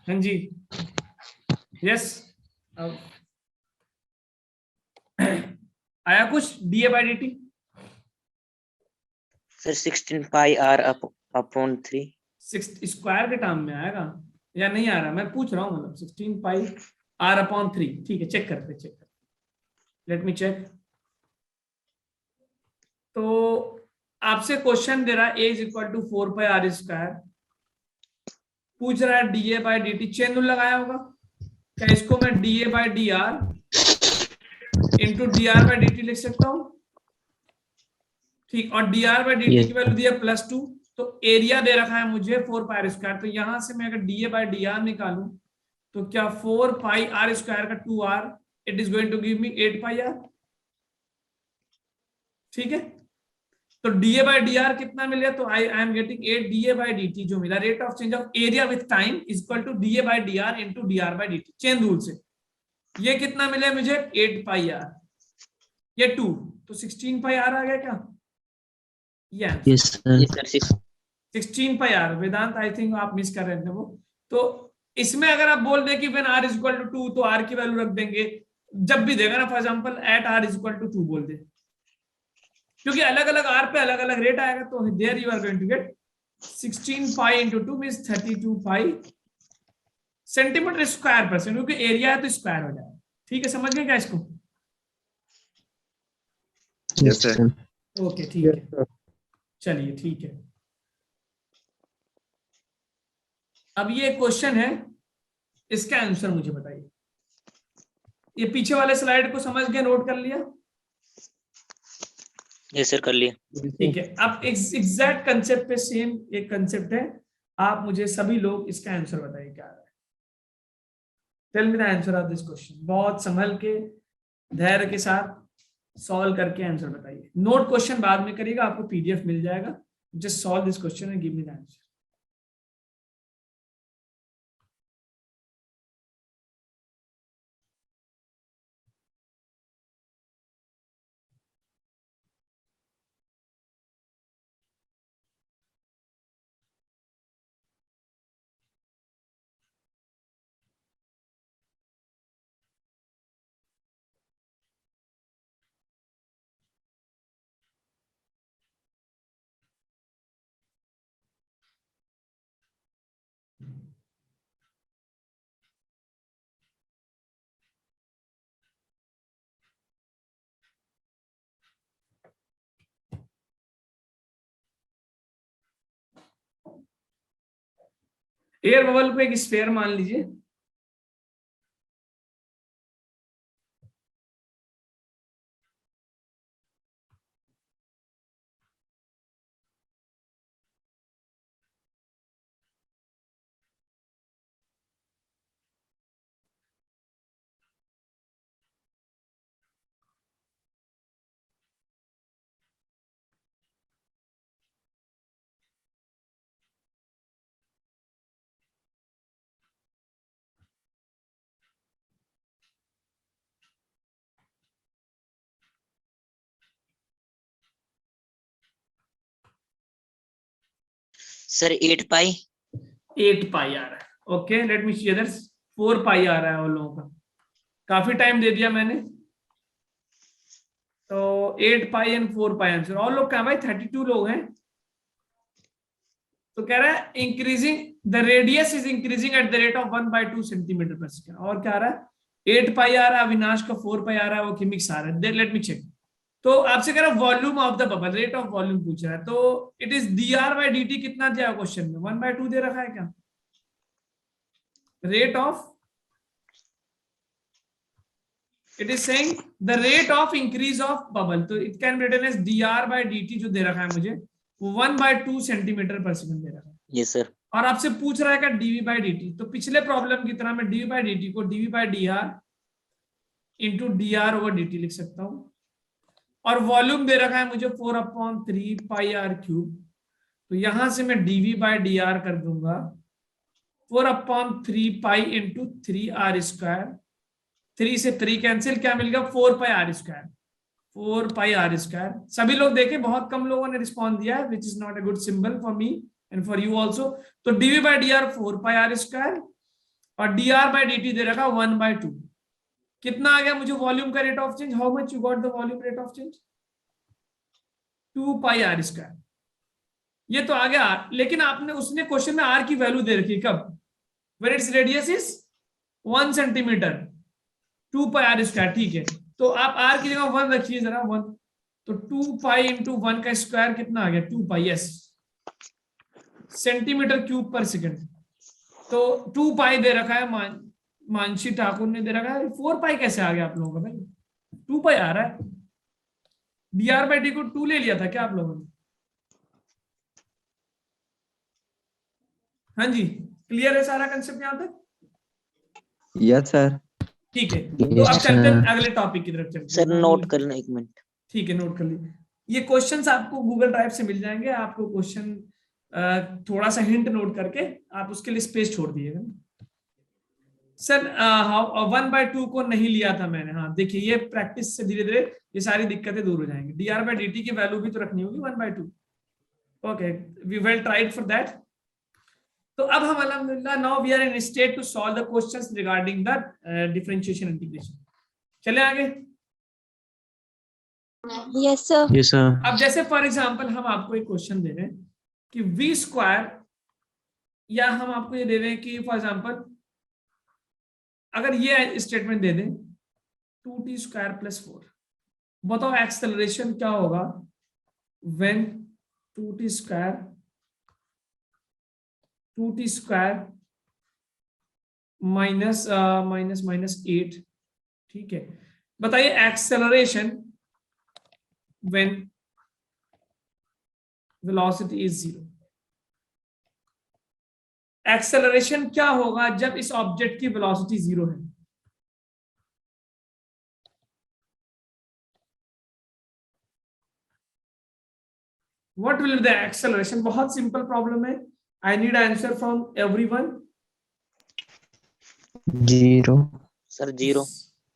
हाँ जी, यस। अब आया कुछ dA by D t? Sir 16 pi R upon 3 6 square के टर्म में आएगा या नहीं आ रहा, मैं पूछ रहा हूँ, मतलब 16 पाई आर अपॉन 3। ठीक है, चेक करते, लेट मी चेक। तो आपसे क्वेश्चन दे रहा है A is equal to 4 pi are square, पूछ रहा है D A by D T, chain rule लगाया होगा क्या? इसको मैं D A by D R into D R by D T लिख सकता हूँ, ठीक। और D R by D T की वैल्यू दिया +2, तो एरिया दे रखा है मुझे 4 पाई आर स्क्वायर। तो यहां से मैं अगर डीए बाई डी आर निकालूं तो क्या 4 पाई आर स्क्वायर का 2r, it is going to give me 8 pi R, ठीक है। तो डीए बाई डी आर कितना मिल गया, तो I am getting 8 dA by D t जो मिला, rate of change of area with time is equal to dA by D R into D R by D T, chain rule से। ये कितना मिला मुझे, 8 पाई आर, ये 2, तो 16 pi are आ गया क्या? Yes sir. 16 pi R. Vedant I think आप मिस कर रहे थे वो। तो इसमें अगर आप बोल दें कि when r is equal to 2, तो r की वैल्यू रख देंगे, जब भी देगा ना, for example at r is equal to 2 बोल दे, क्योंकि अलग अलग r पे अलग अलग रेट आएगा। तो there you are going to get 16 pi into 2 means 32 pi centimetre square per second, क्योंकि एरिया है तो स्क्वायर हो जाएगा। ठीक है, समझ गए क्या इसको? Yes sir. ओके ठीक है, चलिए ठीक है। अब ये क्वेश्चन है, इसका आंसर मुझे बताइए। ये पीछे वाले स्लाइड को समझ गए, नोट कर लिया? यस सर, कर लिया। ठीक है, अब एग्जैक्ट कंसेप्ट पे सेम एक कंसेप्ट है, आप मुझे सभी लोग इसका आंसर बताइए क्या आ रहा है। Tell me the answer of this question. बहुत संभल के धैर्य के साथ सॉल्व करके आंसर बताइए। नोट क्वेश्चन बाद में करिएगा, आपको पीडीएफ मिल जाएगा। Just solve this question and give me the answer. Air bubble को एक स्फीयर मान लीजिए। सर 8 पाई 8 पाई आ रहा है। Okay, let me see others. 4 पाई आ रहा है और लोगों का। काफी टाइम दे दिया मैंने, तो 8 पाई एंड 4 पाई आंसर। और लोग कहा भाई 32 लोग हैं। तो कह रहा है increasing the radius is increasing at the rate of 1/2 centimetre पर सेकेंड। और क्या आ रहा है 8 पाई आ रहा है, अविनाश का 4 पाई आ रहा है, वो किमिक्स आ रहा है। Let me check. तो आपसे कह रहा है volume of the bubble, rate of volume पूछ रहा है। तो इट इज dr/dt कितना दिया क्वेश्चन में? 1/2 दे रखा है क्या? Rate of, it is saying the rate of increase of bubble, तो it can be written as dr/dt जो दे रखा है मुझे, वो 1/2 सेंटीमीटर पर सेकंड दे रखा है। Yes sir. और आपसे पूछ रहा है क्या dv/dt। तो पिछले प्रॉब्लम की तरह मैं dv/dt को dv/dr इंटू dr/dt लिख सकता हूं। और वॉल्यूम दे रखा है मुझे 4/3 पाई r क्यूब। तो यहां से मैं dv/dr कर दूंगा 4/3 पाई इंटू 3r स्क्वायर। 3 से 3 कैंसिल, क्या मिल गया 4 पाई r स्क्वायर। 4 पाई r स्क्वायर। सभी लोग देखें, बहुत कम लोगों ने रिस्पॉन्ड दिया है, which is not a good symbol for me and for you also. तो dv/dr 4 पाई r स्क्वायर और dr/dt दे रखा 1/2। कितना आ गया मुझे वॉल्यूम का rate of change? How much you got the volume rate of change? 2 pi r square. ये तो आ गया। लेकिन आपने, उसने क्वेश्चन में r की वैल्यू दे रखी कब? When its radius is 1 centimetre, 2 pi r square. ठीक है, तो आप r की जगह 1 रखिए जरा, 1। तो 2 पाई इंटू 1 का स्क्वायर कितना आ गया? 2 पाई, यस, सेंटीमीटर क्यूब पर सेकंड। तो 2 पाई दे रखा है, मानसी ठाकुर ने दे रखा है। 4 पाई कैसे आ गया आप लोगों का भाई? 2 पाई आ रहा है। dr/d को 2 ले लिया था क्या आप लोगों ने? हाँ जी, क्लियर है सारा कंसेप्ट यहाँ तक? Yes sir. ठीक है, तो अब चलते हैं अगले टॉपिक की तरफ चलते हैं। सर नोट कर लेना 1 मिनट। ठीक है, नोट कर लीजिए। ये क्वेश्चंस आपको गूगल ड्राइव से मिल जाएंगे। आपको क्वेश्चन थोड़ा सा हिंट नोट करके आप उसके लिए स्पेस छोड़ दिएगा। सर 1/2 को नहीं लिया था मैंने। हाँ देखिए, ये प्रैक्टिस से धीरे धीरे ये सारी दिक्कतें दूर हो जाएंगी। dr/dt की वैल्यू भी तो रखनी होगी 1/2। Okay, we well tried for that. तो अब हम अल्हम्दुलिल्लाह now we are in state to solve the questions regarding the differentiation integration. चले आगे। Yes sir. Yes sir. अब जैसे फॉर एग्जांपल हम आपको एक क्वेश्चन दे रहे हैं कि v स्क्वायर, या हम आपको ये दे रहे हैं कि फॉर एग्जांपल अगर ये स्टेटमेंट दे दें 2t स्क्वायर प्लस 4, बताओ एक्सेलरेशन क्या होगा व्हेन 2t स्क्वायर माइनस 8। ठीक है, बताइए acceleration when velocity is 0। Acceleration क्या होगा जब इस ऑब्जेक्ट की वेलोसिटी 0 है? What will be the acceleration? बहुत सिंपल प्रॉब्लम है, I need answer from everyone. Zero. Sir 0।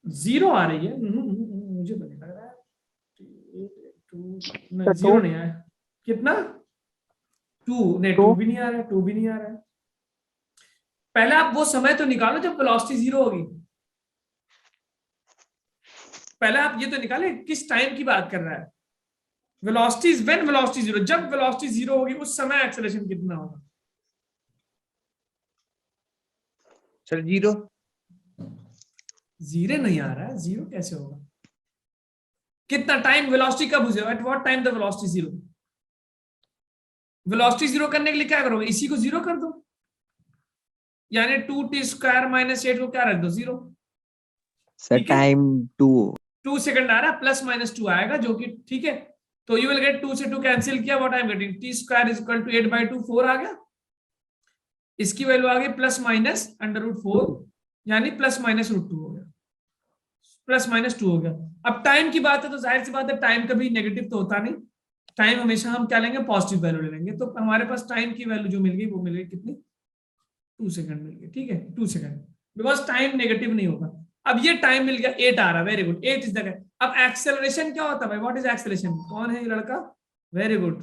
0 आ रही है? मुझे तो नहीं लग रहा है। नहीं, सर 0 नहीं आया। कितना? 2? नहीं, 2 भी नहीं आ रहा है, 2 भी नहीं आ रहा है। पहले आप वो समय तो निकालो जब वेलोसिटी 0 होगी। पहले आप ये तो निकाले किस टाइम की बात कर रहा है। वेलोसिटी इज व्हेन वेलोसिटी 0, जब वेलोसिटी 0 होगी उस समय एक्सेलरेशन कितना होगा? Sir zero. 0 नहीं आ रहा है, 0 कैसे होगा? कितना टाइम वेलोसिटी कब हो? At what time the velocity 0? Velocity 0 करने के लिए क्या करोगे? इसी को 0 कर दो, यानी 2t² - 8 को क्या रख दो? 0। सर ठीक है, टाइम 2। 2 सेकंड आ रहा है, +-2 आएगा जो कि ठीक है। तो यू विल गेट 2 से 2 कैंसिल किया, what I am getting t² = 8/2, 4 आ गया। इसकी वैल्यू आ गई ±√4, यानी +-√2 हो गया, +-2 हो गया। अब टाइम की बात है तो जाहिर सी बात है टाइम कभी नेगेटिव तो होता नहीं, टाइम हमेशा हम क्या लेंगे? पॉजिटिव वैल्यू ले लेंगे। तो हमारे पास टाइम की वैल्यू जो मिल गई वो मिल गई कितनी? 2 सेकंड मिल गई। ठीक है, 2 सेकंड, बिकॉज टाइम नेगेटिव नहीं होगा। अब ये टाइम मिल गया, 8 आ रहा है, वेरी गुड, 8 इज द। अब एक्सेलरेशन क्या होता है भाई? What is acceleration? कौन है ये लड़का? Very good,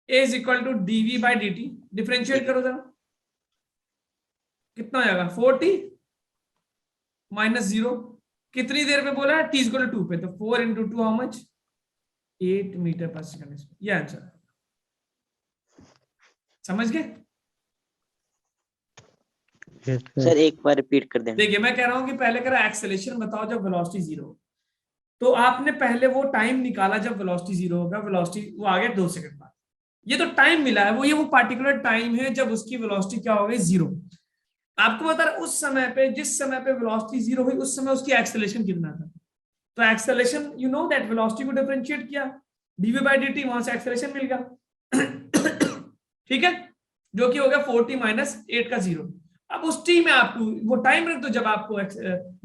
a is equal to dv/dt। Differentiate करो जरा, कितना हो जाएगा? 40 - 0, कितनी देर पे बोला है? t इक्वल टू 2 पे, तो 4 × 2 हाउ मच? 8 मीटर/सेकंड। ये आंसर है, समझ गए? सर एक बार रिपीट कर देना। देखिए मैं कह रहा हूं कि पहले कह रहा एक्सेलरेशन बताओ जब वेलोसिटी 0 हो, तो आपने पहले वो टाइम निकाला जब वेलोसिटी 0 होगा, वेलोसिटी वो आ गया 2 सेकंड बाद। ये तो टाइम मिला है, वो पार्टिकुलर टाइम है जब उसकी वेलोसिटी क्या हो गई? 0। आपको बता रहा उस समय पे, जिस समय पे वेलोसिटी 0 हुई उस समय उसकी एक्सेलरेशन कितना था। तो acceleration you know that velocity को डिफरेंशिएट किया, dv/dt, वहां से एक्सेलरेशन मिल गया। ठीक है, जो कि हो गया 40 - 8 का 0। अब उस टी में आपको वो टाइम रख दो जब आपको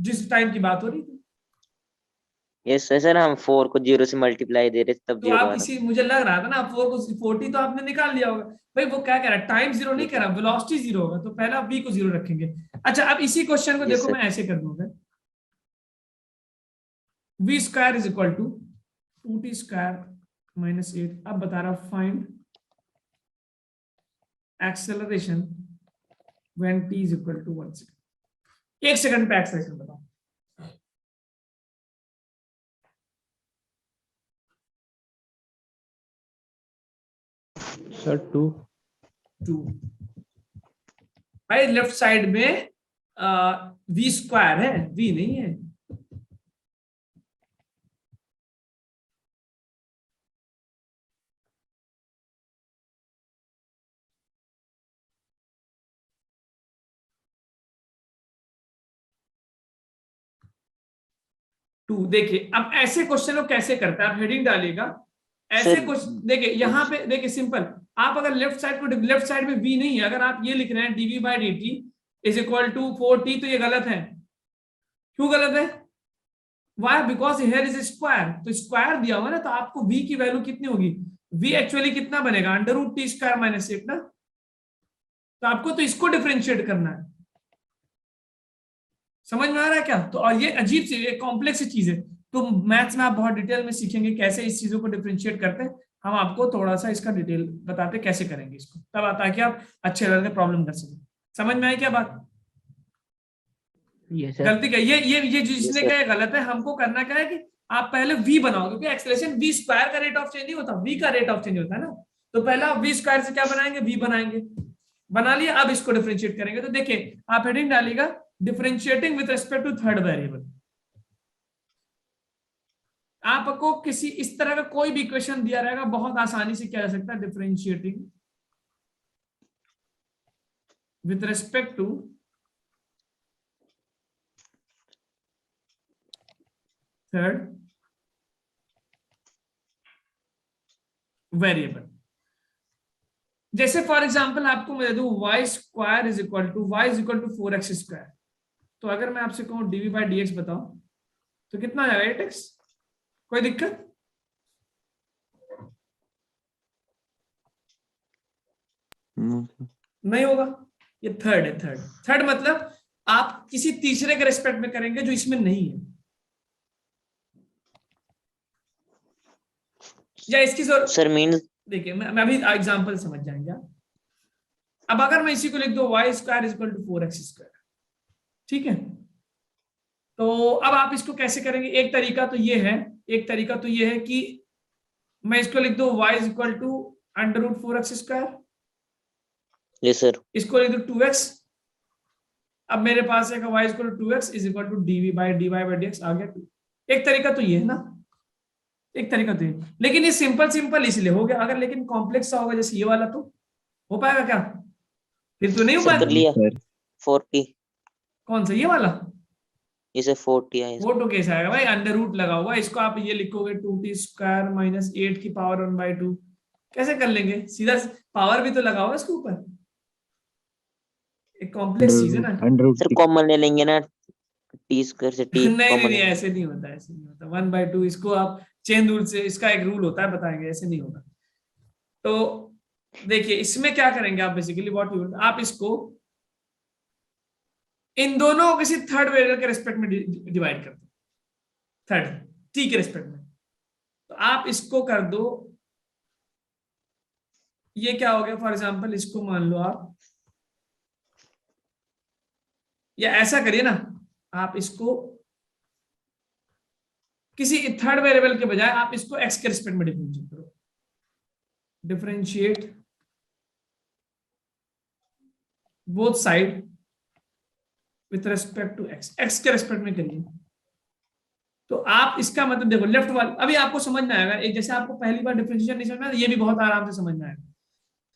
जिस टाइम की बात हो रही थी। यस सर, हम 4 को 0 से मल्टीप्लाई दे रहे थे तब तो 0 आप आ रहा। इसी, मुझे लग रहा था ना, 40 तो आपने निकाल लिया होगा। भाई वो क्या कह रहा है? टाइम 0 नहीं Yes, कह रहा, वेलोसिटी 0 होगा, तो पहले आप v को 0 रखेंगे। अच्छा, अब इसी क्वेश्चन को Yes, देखो, sir. मैं ऐसे कर दूंगा, v² is equal to 2t² - 8। अब बता रहा find acceleration when t is equal to 1 second. 1 second पे एक्सेलरेशन बताओ। सर 2। 2 भाई लेफ्ट साइड में v² है, v नहीं है। टू, देखिए अब ऐसे क्वेश्चन को कैसे करता है, आप हेडिंग डालिएगा ऐसे Sir, क्वेश्चन। देखिए यहाँ पे देखिए सिंपल, आप अगर लेफ्ट साइड में v नहीं है, अगर आप ये लिख रहे हैं dv/dt is equal to 4t, तो ये गलत है। क्यों गलत है? Why? Because here is square, तो स्क्वायर दिया हुआ ना, तो आपको v की वैल्यू कितनी होगी? v एक्चुअली कितना बनेगा? √t² - 8 ना। तो आपको तो इसको डिफरेंशिएट करना है। समझ में आ रहा है क्या? तो और ये अजीब सी कॉम्प्लेक्स चीज है, तो मैथ्स में आप बहुत डिटेल में सीखेंगे कैसे इस चीजों को डिफरेंशिएट करते हैं। हम आपको थोड़ा सा इसका डिटेल बताते कैसे करेंगे इसको, तब आता है कि आप अच्छे लेवल में प्रॉब्लम कर सकें। समझ में आई क्या बात? Yes, sir. गलती क्या ये जिसने sir. कहा ये गलत है। हमको करना क्या है कि आप पहले v बनाओ, क्योंकि एक्सेलरेशन v² का रेट ऑफ चेंज नहीं होता, v का रेट ऑफ चेंज होता है ना। तो पहला आप v² से क्या बनाएंगे? v बनाएंगे, बना लिया। अब इसको डिफरेंशिएट करेंगे, तो देखिए आप हेडिंग डालिएगा differentiating with respect to third variable. आपको किसी इस तरह का कोई भी इक्वेशन दिया रहेगा, बहुत आसानी से किया जा सकता है differentiating with respect to third variable. जैसे फॉर एग्जाम्पल आपको मैं दे दूं y square is equal to 4x², तो अगर मैं आपसे कहूँ dv/dx बताओ तो कितना आ जाएगा 8x? कोई दिक्कत? नहीं होगा। ये थर्ड है। थर्ड मतलब आप किसी तीसरे के रेस्पेक्ट में करेंगे जो इसमें नहीं है, या इसकी जरूरत सर मीन देखिए मैं अभी एग्जांपल समझ जाएंगे आप। अब अगर मैं इसी को लिख दो y² = 4x², ठीक है, तो अब आप इसको कैसे करेंगे? एक तरीका तो ये है कि मैं इसको लिख दो y = √4x², यस सर, इसको लिख दो 2x। अब मेरे पास है y = 2x = dv/dy/dx आ गया 2। एक तरीका तो ये है ना, एक तरीका तो ये, लेकिन ये सिंपल इसलिए हो गया। अगर लेकिन कॉम्प्लेक्स सा होगा जैसे ये वाला तो हो पाएगा क्या? फिर तो नहीं हो सर कर पाएगा। लिया 40, कौन सा? ये वाला इसे 40 आया। वो तो कैसे आएगा भाई? अंडर रूट लगा होगा, इसको आप ये लिखोगे 2t² - 8⁻², कैसे कर लेंगे? सीधा पावर भी तो लगा होगा इसके ऊपर, एक कॉम्प्लेक्स चीज है ना। सर कॉमन ले लेंगे ना, t² से t नहीं कॉमन। ऐसे नहीं होता, 1/2 इसको आप चेन रूल से, इसका एक रूल होता है बताएंगे, ऐसे नहीं होगा। तो देखिए इसमें क्या करेंगे आप, बेसिकली आप इसको इन दोनों को किसी थर्ड वेरिएबल के रेस्पेक्ट में डिवाइड कर दो, थर्ड t के रेस्पेक्ट में। तो आप इसको कर दो, ये क्या हो गया? फॉर एग्जांपल इसको मान लो आप, या ऐसा करिए ना, आप इसको किसी थर्ड वेरिएबल के बजाय आप इसको x के रेस्पेक्ट में डिफरेंशिएट करो। Differentiate both side with respect to x के रेस्पेक्ट में करिए। तो आप इसका मतलब देखो लेफ्ट वाला अभी आपको समझ में आएगा, एक जैसे आपको पहली बार डिफरेंशिएशन नहीं समझ में आया, ये भी बहुत आराम से समझ में आएगा।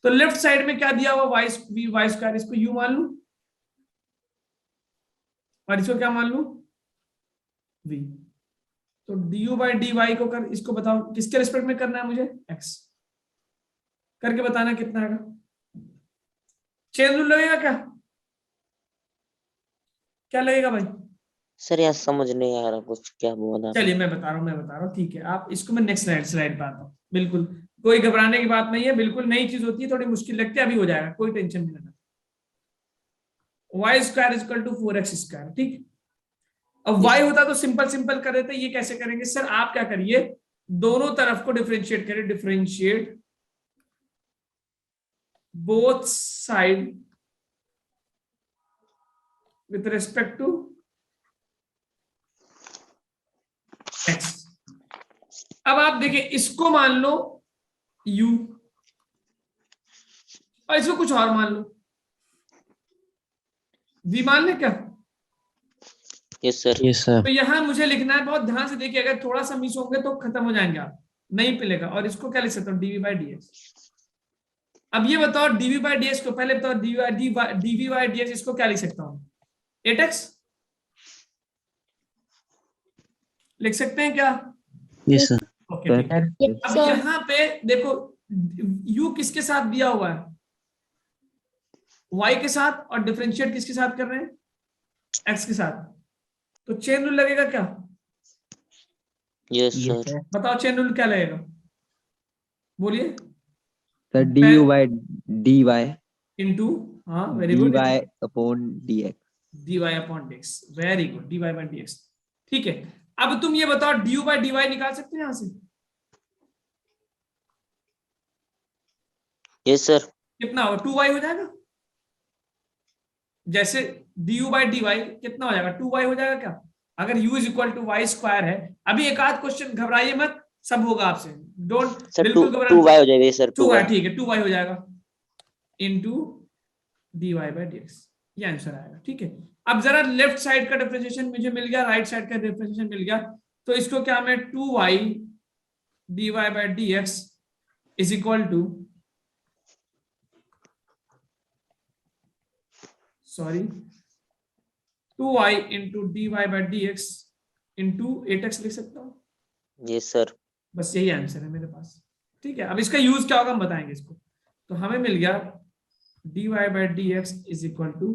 तो लेफ्ट साइड में क्या दिया हुआ? y², इसको u मान लू और इसको क्या मान लू? v। तो du/dy को कर, इसको बताओ किसके रेस्पेक्ट में करना है मुझे? x करके बताना कितना आएगा। चेन रूल लगेगा क्या लगेगा भाई? सर यार समझ नहीं आ रहा कुछ, क्या बोला? चलिए मैं बता रहा हूँ, ठीक है। आप इसको मैं नेक्स्ट स्लाइड पे आता हूँ। बिल्कुल कोई घबराने की बात नहीं है, बिल्कुल नई चीज होती है, थोड़ी मुश्किल लगती है, अभी हो जाएगा, कोई टेंशन नहीं लेना। y² = 4x², ठीक। अब y होता तो सिंपल कर देते। ये कैसे करेंगे सर? आप क्या करिए, दोनों तरफ को डिफरेंशिएट करिए। Differentiate both side with respect to x। अब आप देखिए इसको मान लो u और इसको कुछ और मान लो v मान ले क्या? Yes sir. तो यहां मुझे लिखना है, बहुत ध्यान से देखिए, अगर थोड़ा सा मिस होंगे तो खत्म हो जाएंगे आप, नहीं मिलेगा। और इसको क्या लिख सकता हूँ? dv/dx। अब ये बताओ dv/dx को, पहले बताओ dv/dx इसको क्या लिख सकता हूँ? 8x लिख सकते हैं क्या? Yes sir. ओके ठीक है। अब यहाँ पे देखो u किसके साथ दिया हुआ है? y के साथ, और डिफरेंशिएट किसके साथ कर रहे हैं? x के साथ। तो चेन रूल लगेगा क्या? Yes sir. बताओ चेन रूल क्या लगेगा, बोलिए। सर du/dy इनटू, हाँ very good, dy/dx। dy/dx, very good, dy/dx, ठीक है। अब तुम ये बताओ du/dy निकाल सकते हैं यहां से? Yes sir. कितना होगा? 2y हो जाएगा। जैसे du/dy कितना हो जाएगा? 2y हो जाएगा क्या? अगर u = y² है। अभी एक आध क्वेश्चन, घबराइए मत, सब होगा आपसे, डोंट बिल्कुल घबराइए। 2y हो जाएगा सर। 2y, ठीक है, 2y हो जाएगा इनटू dy/dx, ये आंसर आएगा, ठीक है। अब जरा लेफ्ट साइड का डिफरेंशिएशन मुझे मिल गया, राइट साइड का डिफरेंशिएशन मिल गया, तो इसको क्या मैं 2y dy/dx is equal to, sorry 2y into dy/dx into 8x लिख सकता हूँ। यस सर। बस यही आंसर है मेरे पास, ठीक है। अब इसका यूज क्या होगा हम बताएंगे इसको। तो हमें मिल गया dy by dx is equal to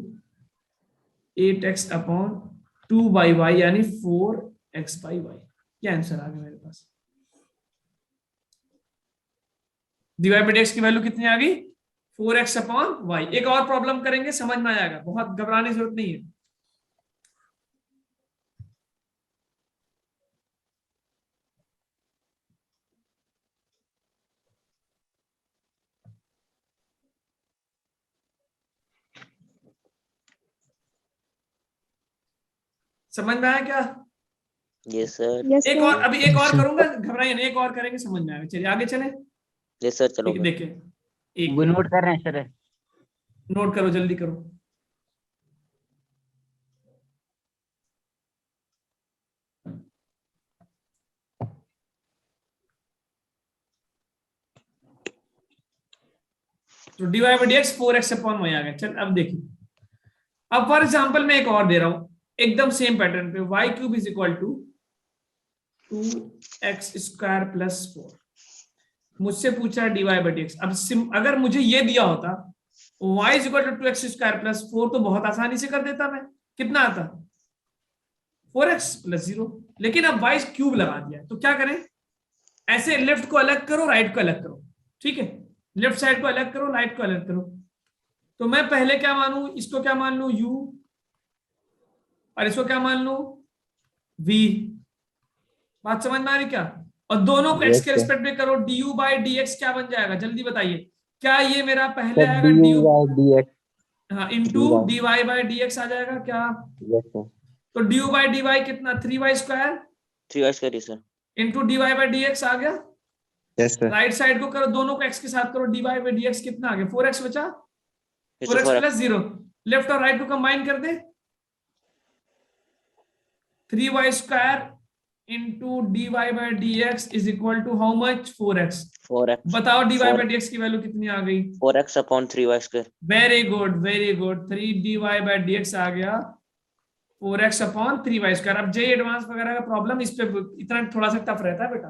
8x upon 2y यानी 4x by y। क्या आंसर आ गया मेरे पास? dy by dx की वैल्यू कितनी आ गई? 4x upon y। एक और प्रॉब्लम करेंगे, समझ में आएगा, बहुत घबराने की जरूरत नहीं है। समझ में आया क्या? Yes sir. एक और, अभी एक और करूंगा, घबराइए नहीं, एक और करेंगे, समझ में आएगा। चलिए आगे चले। यस सर चलो। देखिए एक वो नोट कर रहे हैं सर। नोट करो, जल्दी करो। तो dy by dx 4x upon y आ गया। चल अब देखिए, अब फॉर एग्जांपल मैं एक और दे रहा हूं एकदम सेम पैटर्न पे, y cube is equal to 2x square plus 4। मुझसे पूछा dy by dx। अब अगर मुझे ये दिया होता y is equal to 2x square plus 4 तो बहुत आसानी से कर देता मैं। कितना आता? 4x plus 0। लेकिन अब y क्यूब लगा दिया, तो क्या करें? ऐसे लेफ्ट को अलग करो, राइट को अलग करो, ठीक है? लेफ्ट साइड को अलग करो, राइट को अलग करो। तो मैं पहले क्या मानूं? इसको क्या मान लूं? u, और इसको क्या मान लूं? v। बात समझ में आ रही क्या? और दोनों को x के रिस्पेक्ट में करो, du by dx क्या बन जाएगा? जल्दी बताइए। क्या ये मेरा पहले आएगा du by dx। हाँ इंटू dy by dx आ जाएगा क्या? Yes sir. तो du by dy कितना? 3y स्क्वायर 3y करिए sir. Into dy by dx आ गया। Yes sir. राइट साइड को करो, दोनों को x के साथ करो, dy by dx कितना आ गया? 4x बचा, ये 4x सर प्लस 0। लेफ्ट और राइट को कंबाइन कर दे, 3y square into dy by dx is equal to how much? 4x। 4x। बताओ dy by dx की वैल्यू कितनी आ गई? 4x upon 3y square. Very good very good. 3 dy by dx आ गया 4x अपॉन 3y स्क्वायर। अब जे advance वगैरह का प्रॉब्लम इस पे इतना थोड़ा सा टफ रहता है बेटा,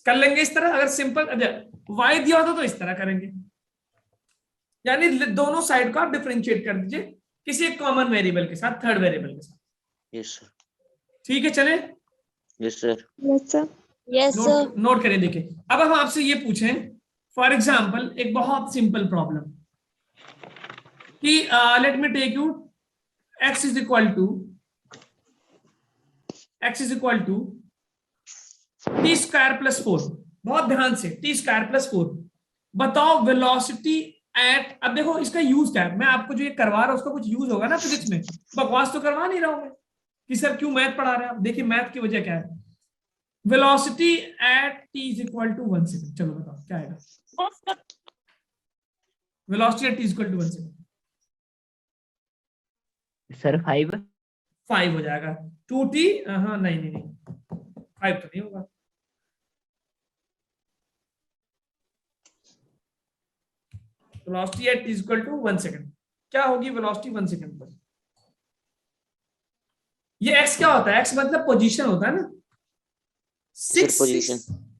कर लेंगे इस तरह। अगर सिंपल y दिया होता तो इस तरह करेंगे, यानी दोनों साइड को आप डिफरेंशिएट कर दीजिए किसी एक कॉमन वेरिएबल के साथ, थर्ड वेरिएबल के साथ। Yes sir. ठीक है चले। Yes sir. नोट करें। देखिए अब हम आपसे ये पूछें फॉर एग्जांपल एक बहुत सिंपल प्रॉब्लम कि let me take you x is equal to t square plus 4। बहुत ध्यान से, टी स्क्वायर प्लस 4। बताओ वेलोसिटी एट, अब देखो इसका यूज क्या है, मैं आपको जो ये करवा रहा हूं उसका कुछ यूज होगा ना फिजिक्स में। बकवास तो करवा नहीं रहा हूं मैं कि सर क्यों मैथ पढ़ा रहे हैं आप। देखिए मैथ की वजह क्या है। Velocity at t is equal to 1 second. चलो बताओ क्या आएगा? Velocity at t is equal to 1 second sir 5। 5 हो जाएगा। 2t, हाँ नहीं नहीं नहीं 5 तो नहीं होगा। Velocity at t is equal to 1 second. क्या होगी वेलोसिटी 1 सेकंड पर? ये x क्या होता है? x मतलब पोजीशन होता है ना। 6 पोजीशन।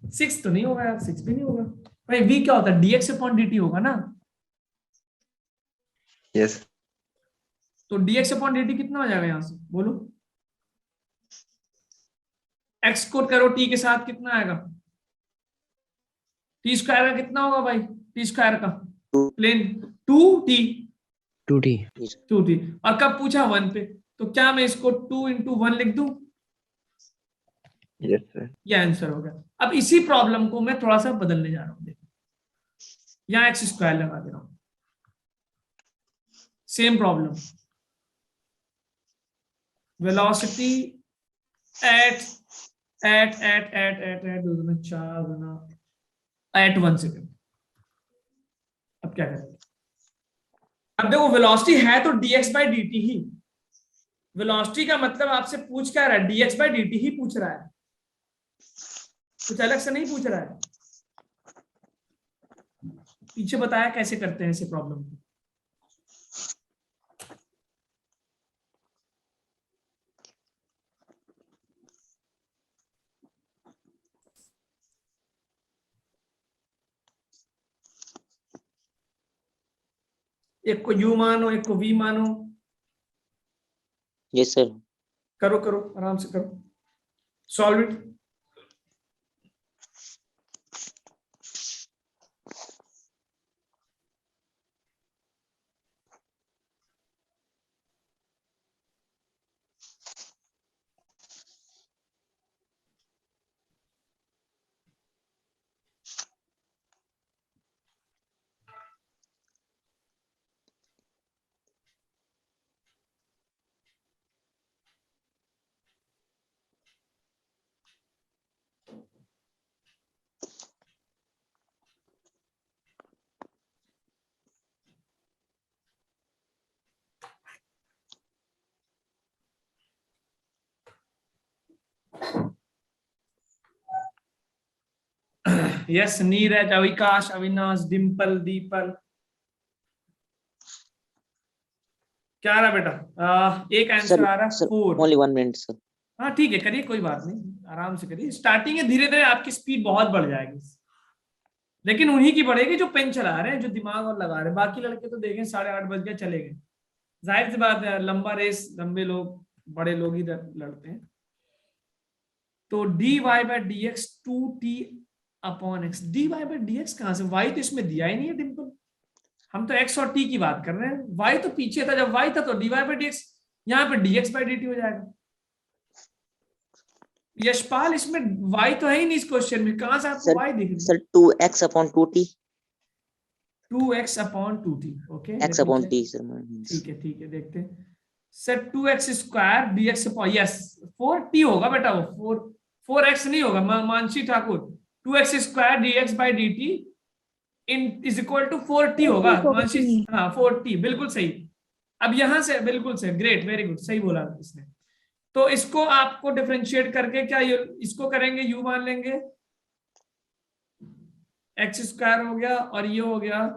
6 तो नहीं होगा यार, 6 भी नहीं होगा भाई। v क्या होता है? dx अपॉन dt होगा ना। यस। तो dx अपॉन dt कितना हो जाएगा यहां से? बोलो। x को करो t के साथ, कितना आएगा? t स्क्वायर का कितना होगा भाई? t स्क्वायर का प्लेन 2t 2t। 2t। और कब पूछा? 1 पे। तो क्या मैं इसको 2 इंटू 1 लिख दूं? Yes sir. ये आंसर हो गया। अब इसी प्रॉब्लम को मैं थोड़ा सा बदलने जा रहा हूं। देखो यहां एक्स स्क्वायर लगा दे रहा हूं। Same problem, velocity at 1 second. अब क्या करेंगे? अब देखो वेलोसिटी है तो dx by dt he. Velocity का मतलब आपसे पूछ क्या रहा है? dx बाई dt ही पूछ रहा है, कुछ अलग से नहीं पूछ रहा है। पीछे बताया कैसे करते हैं ऐसे प्रॉब्लम को। एक को u मानो, एक को v मानो। Yes sir. करो करो, आराम से करो, solve it. Yes, Neeraj, Avikash, Avinash, Dimple, Deepal. क्या आ रहा बेटा? एक आंसर आ रहा है 4। Only 1 minute sir. हाँ ठीक है, करिए, कोई बात नहीं, आराम से करिए। स्टार्टिंग है, धीरे धीरे आपकी स्पीड बहुत बढ़ जाएगी, लेकिन उन्हीं की बढ़ेगी जो पेन चला रहे हैं, जो दिमाग और लगा रहे हैं। बाकी लड़के तो देखें 8:30 बज गए चले गए। जाहिर सी बात है, लंबा रेस लंबे लोग, बड़े लोग ही लड़ते हैं। तो dy by dx 2t upon x। dy by dx कहां से? y तो इसमें दिया ही नहीं है डिम्पल, हम तो x और t की बात कर रहे हैं। y तो पीछे था, जब y था तो dy बाय dx, यहाँ पे dx बाय dt हो जाएगा। यशपाल, इसमें y तो है ही नहीं इस क्वेश्चन में, कहां से आपको y दिख रही है? Sir 2x upon 2t। 2x upon 2t। Okay, x upon t sir. ठीक है, देखते हैं। Sir 2x square dx upon, yes 4t होगा बेटा, वो 4x नहीं होगा। Mansi Thakur, 2x square dx by dt is equal to 4t होगा मानसी। हाँ 4t, बिल्कुल सही। अब यहां से बिल्कुल सही, ग्रेट, वेरी गुड, सही बोला इसने। तो इसको आपको डिफरेंशिएट करके क्या इसको करेंगे, u मान लेंगे, x स्क्वायर हो गया और ये हो गया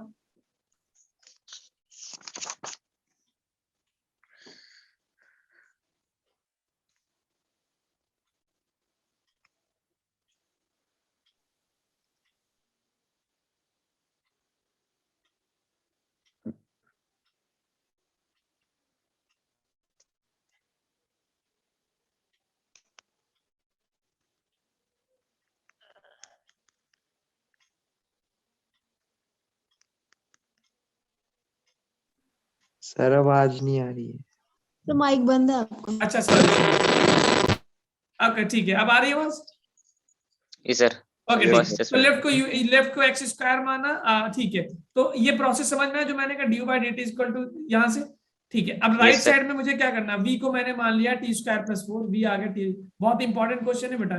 सर आवाज नहीं आ रही है। तो माइक बंद है आपका। अच्छा सर, ओके ठीक है, अब आ रही है आवाज? Yes sir. ओके ठीक। तो लेफ्ट को एक्स स्क्वायर माना, ठीक है। तो ये प्रोसेस समझ में है जो मैंने कहा, d by D t equal to यहाँ से, ठीक है। अब राइट साइड में मुझे क्या करना, v को मैंने मान लिया टी स्क्वायर प्लस 4, v आ गया t। बहुत इंपॉर्टेंट क्वेश्चन है बेटा,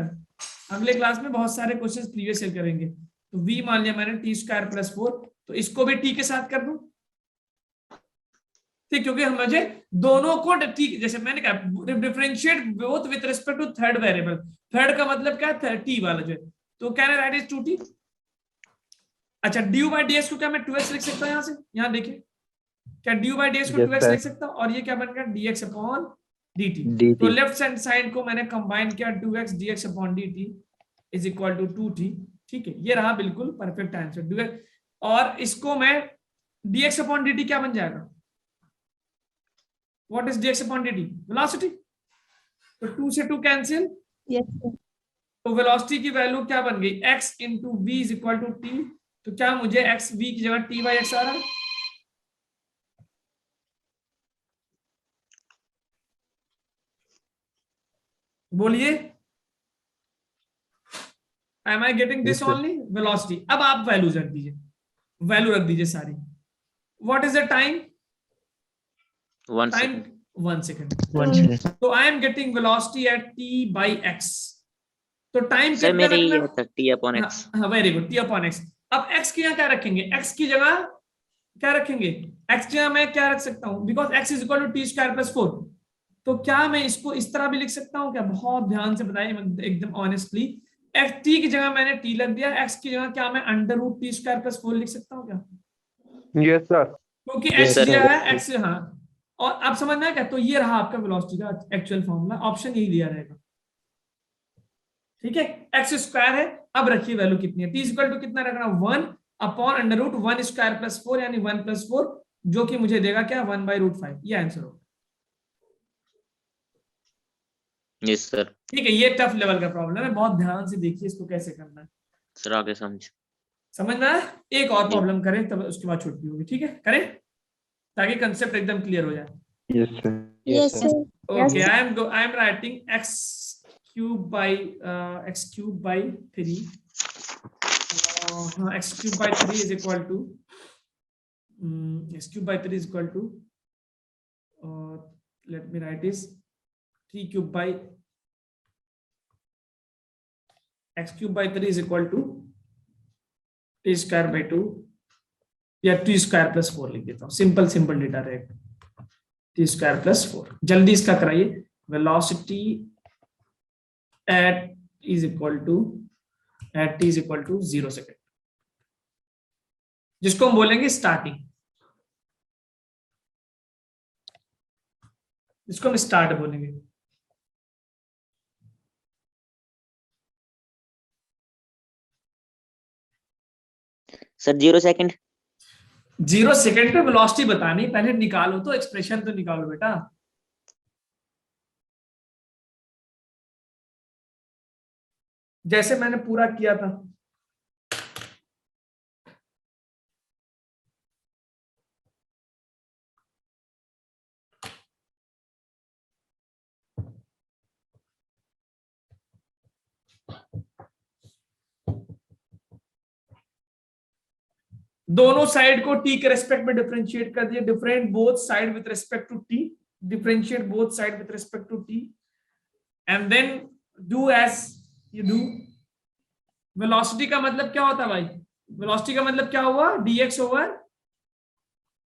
अगले क्लास में बहुत सारे क्वेश्चन प्रीवियस ईयर करेंगे। तो v मान लिया मैंने टी स्क्वायर प्लस 4, तो इसको भी t के साथ कर दूं, ठीक, क्योंकि हम मुझे दोनों को ठीक, जैसे मैंने कहा differentiate both with respect to third variable. Third का मतलब क्या है, t वाला जो है, तो can I right is 2t। अच्छा, ड्यू बाई ds को क्या मैं 2x लिख सकता हूं यहां से? यहां देखिए, क्या ड्यू बाई ds को 2x लिख सकता हूं, और ये क्या बन गया dx अपॉन dt। तो लेफ्ट हैंड साइड को मैंने कंबाइन किया, 2x dx upon dt is equal to 2t, ठीक है। ये रहा बिल्कुल परफेक्ट आंसर। और इसको मैं dx अपॉन dt क्या बन जाएगा, what is dx upon dt? Velocity. तो 2 से 2 कैंसिल, तो वेलोसिटी की वैल्यू क्या बन गई, x into v is equal to t. तो क्या मुझे x v की जगह t बाई x आ रहा है? बोलिए, am I getting this only? Velocity. अब आप वैल्यू रख दीजिए, वैल्यू रख दीजिए सारी। What is the time? 1 second. तो I am getting velocity at t by x। तो टाइम कितना रखना? t upon x। हाँ very good, t upon x। अब x की जगह क्या रखेंगे, x की जगह क्या रखेंगे, x की जगह मैं क्या रख सकता हूं, because x is equal to t square plus 4। तो क्या मैं इसको इस तरह भी लिख सकता हूं क्या? बहुत ध्यान से बताइए एकदम ऑनेस्टली। x t की जगह मैंने t लग दिया, x की जगह क्या मैं under root t square plus 4 लिख सकता हूं क्या? Yes sir. क्योंकि x दिया है, x, हाँ। और आप समझना है क्या, तो ये रहा आपका वेलोसिटी का एक्चुअल फॉर्मूला, ऑप्शन यही दिया रहेगा, ठीक है। एक्स स्क्वायर है, अब रखिए वैल्यू कितनी है, t इक्वल टू कितना रखना, 1 upon under root 1 square plus 4, यानी 1 प्लस 4 जो कि मुझे देगा क्या 1/√5, ये आंसर होगा। Yes sir. ठीक है, ये टफ लेवल का प्रॉब्लम है, बहुत ध्यान से देखिए इसको कैसे करना है। सर आगे समझना है? एक और जी। प्रॉब्लम करें तब उसके बाद छुट्टी होगी। ठीक है, करें ताकि कंसेप्ट एकदम क्लियर हो जाए। Yes, sir. Yes, sir. Okay, I am writing x cube by 3. x cube by 3 is equal to x cube by 3 is equal to let me write this t cube by x cube by 3 is equal to t square by 2 या t square plus 4 लिख देता हूँ। Simple data रहेगा, t square plus 4। जल्दी इसका कराइए। Velocity at t is equal to 0 second, जिसको हम बोलेंगे स्टार्टिंग, जिसको हम स्टार्ट बोलेंगे। Sir 0 second. 0 सेकेंड पे वेलोसिटी बतानी, पहले निकालो तो एक्सप्रेशन तो निकालो बेटा। जैसे मैंने पूरा किया था। दोनों साइड को t के रेस्पेक्ट में डिफरेंशिएट कर दिया। Different both side with respect to t, differentiate both side with respect to t and then do as you do. Velocity का मतलब क्या होता है भाई? वेलोसिटी का मतलब क्या हुआ? dx over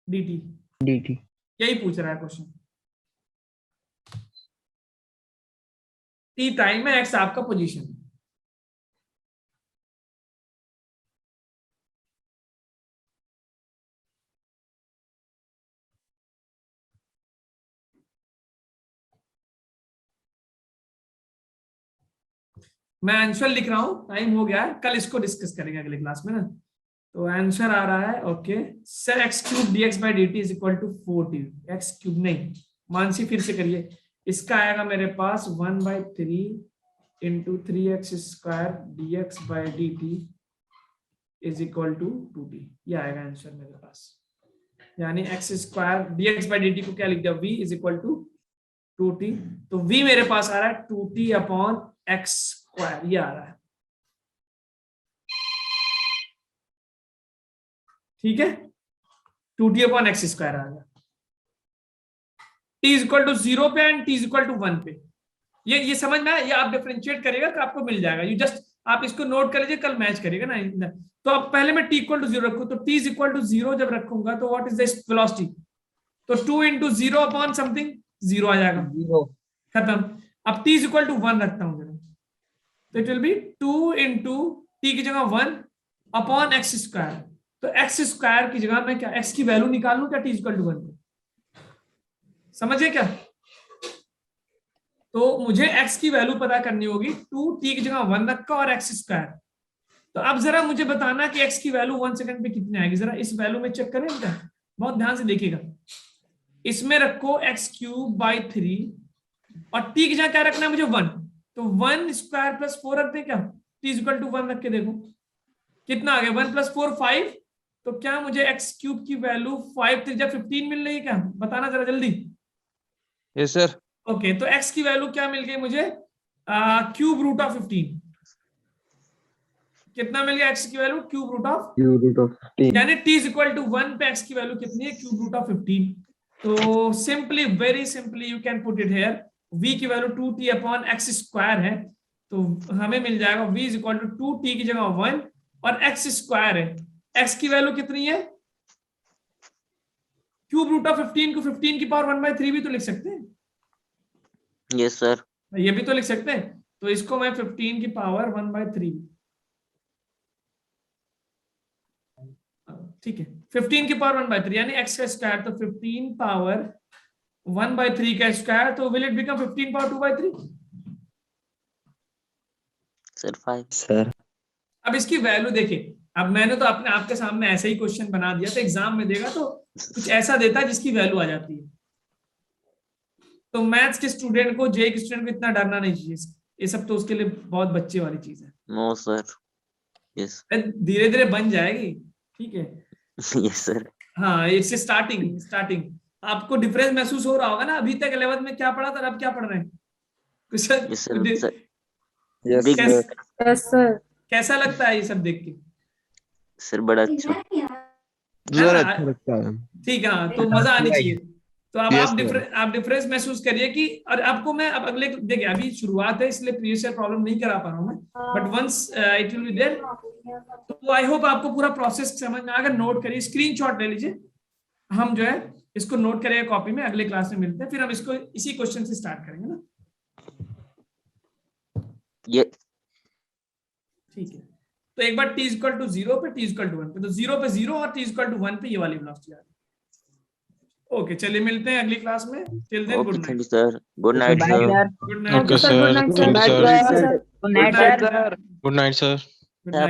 dt। dt। यही पूछ रहा है क्वेश्चन। t टाइम है, x आपका पोजीशन। मैं आंसर लिख रहा हूं, टाइम हो गया है, कल इसको डिस्कस करेंगे अगले क्लास में ना। तो आंसर आ रहा है okay sir, x cube dx by dt is equal to 4t। x cube नहीं, मानसी फिर से करिए। इसका आएगा मेरे पास 1/3 इंटू 3x square dx by dt is equal to 2t। ये आएगा आंसर मेरे पास। यानी x square dx by dt को क्या लिख दिया? v is equal to 2t। तो v मेरे पास आ रहा है 2t अपॉन x स्क्वायर, ये आ रहा है। ठीक है, 2t अपॉन एक्स स्क्वायर आ गया। t इज इक्वल टू 0 पे and t is equal to 1 पे। ये समझ में आया? ये आप डिफरेंशिएट करेगा तो आपको मिल जाएगा। यू जस्ट आप इसको नोट कर लीजिए, कल मैच करेगा ना। तो अब पहले मैं t इक्वल टू 0 रखूं, तो t इज इक्वल टू 0 जब रखूंगा तो व्हाट इज द वेलोसिटी? तो 2 इंटू 0 अपॉन समथिंग 0 आ जाएगा, 0 खत्म। अब t इज इक्वल टू 1 रखता हूं जरा, तो it will B 2 into t की जगह 1 अपॉन एक्स स्क्वायर। तो एक्स स्क्वायर की जगह मैं क्या x की वैल्यू निकाल लूं क्या? t equal to 1। समझे क्या? तो मुझे x की वैल्यू पता करनी होगी। 2t की जगह 1 रखा और एक्स स्क्वायर। तो अब जरा मुझे बताना कि x की वैल्यू 1 सेकंड पे कितनी आएगी। जरा इस वैल्यू में चेक करें क्या, बहुत ध्यान से देखिएगा। इसमें रखो x क्यूब बाई 3 और t की जगह क्या रखना है मुझे? 1। तो 1 स्क्वायर प्लस 4 रख दे क्या? t इक्वल टू 1 रख के देखो कितना आ गया। 1 प्लस 4 5। तो क्या मुझे x क्यूब की वैल्यू 5 3 15 मिल रही है क्या? बताना जरा जल्दी। Yes, sir. ओके, तो x की वैल्यू क्या मिल गई मुझे? Cube root of 15। कितना मिल गया x की value? Cube root of Cube root of 15. यानी t इज इक्वल टू 1 पे x की वैल्यू कितनी है? Cube root of 15। तो simply, very simply you can put it here. v की value 2t upon x square है, तो हमें मिल जाएगा v is equal to 2t की जगह 1 और x स्क्वायर है। x की वैल्यू कितनी है? क्यूब रूट ऑफ 15 को 15 की पावर 1/3 भी तो लिख सकते हैं। Yes sir. ये भी तो लिख सकते हैं। तो इसको मैं 15 की पावर 1/3, ठीक है, 15 की पावर 1/3 यानी x का स्क्वायर। तो 15 पावर 1/3 का स्क्वायर, तो will it become 15 power 2/3? Sir 5। Sir. अब इसकी वैल्यू देखिए, अब मैंने तो अपने आपके सामने ऐसे ही क्वेश्चन बना दिया था, एग्जाम में देगा तो कुछ ऐसा देता है जिसकी वैल्यू आ जाती है। तो मैथ्स के स्टूडेंट को, जे के स्टूडेंट को इतना डरना नहीं चाहिए, ये सब तो उसके लिए बहुत बच्चे वाली चीज है। No sir. यस धीरे धीरे बन जाएगी, ठीक है। Yes sir. हाँ, इट्स स्टार्टिंग। आपको डिफरेंस महसूस हो रहा होगा ना, अभी तक 11th में क्या पढ़ा था, अब क्या पढ़ रहे हैं कुछ yes sir. Yes Big- sir. कैसा लगता है ये सब देख के? सर बड़ा अच्छा। सर अच्छा लगता है। ठीक है, हाँ, तो मजा आनी चाहिए। तो अब Yes, आप डिफरेंस महसूस करिए कि, और आपको मैं अब अगले, देखिए अभी शुरुआत है इसलिए प्रीवियस ईयर प्रॉब्लम नहीं करा पा रहा हूँ मैं, but once it will be there, तो आई होप आपको पूरा प्रोसेस समझ में आकर। नोट करिए, स्क्रीनशॉट ले लीजिए, हम जो है इसको नोट करेंगे कॉपी में, अगले क्लास में मिलते हैं, फिर हम इसको इसी क्वेश्चन से स्टार्ट करेंगे ना। ये ठीक है, तो एक बार t इक्वल टू 0 पे, t इक्वल टू 1 पे, तो 0 पे 0 और t इक्वल टू 1 पे ये वाली वेलोसिटी आ रही है। ओके, चलिए मिलते हैं अगली क्लास में। Till then good okay, thank night. You sir. Good night bye sir. Sir. Good night okay sir, thank you sir, good night sir. Good night sir.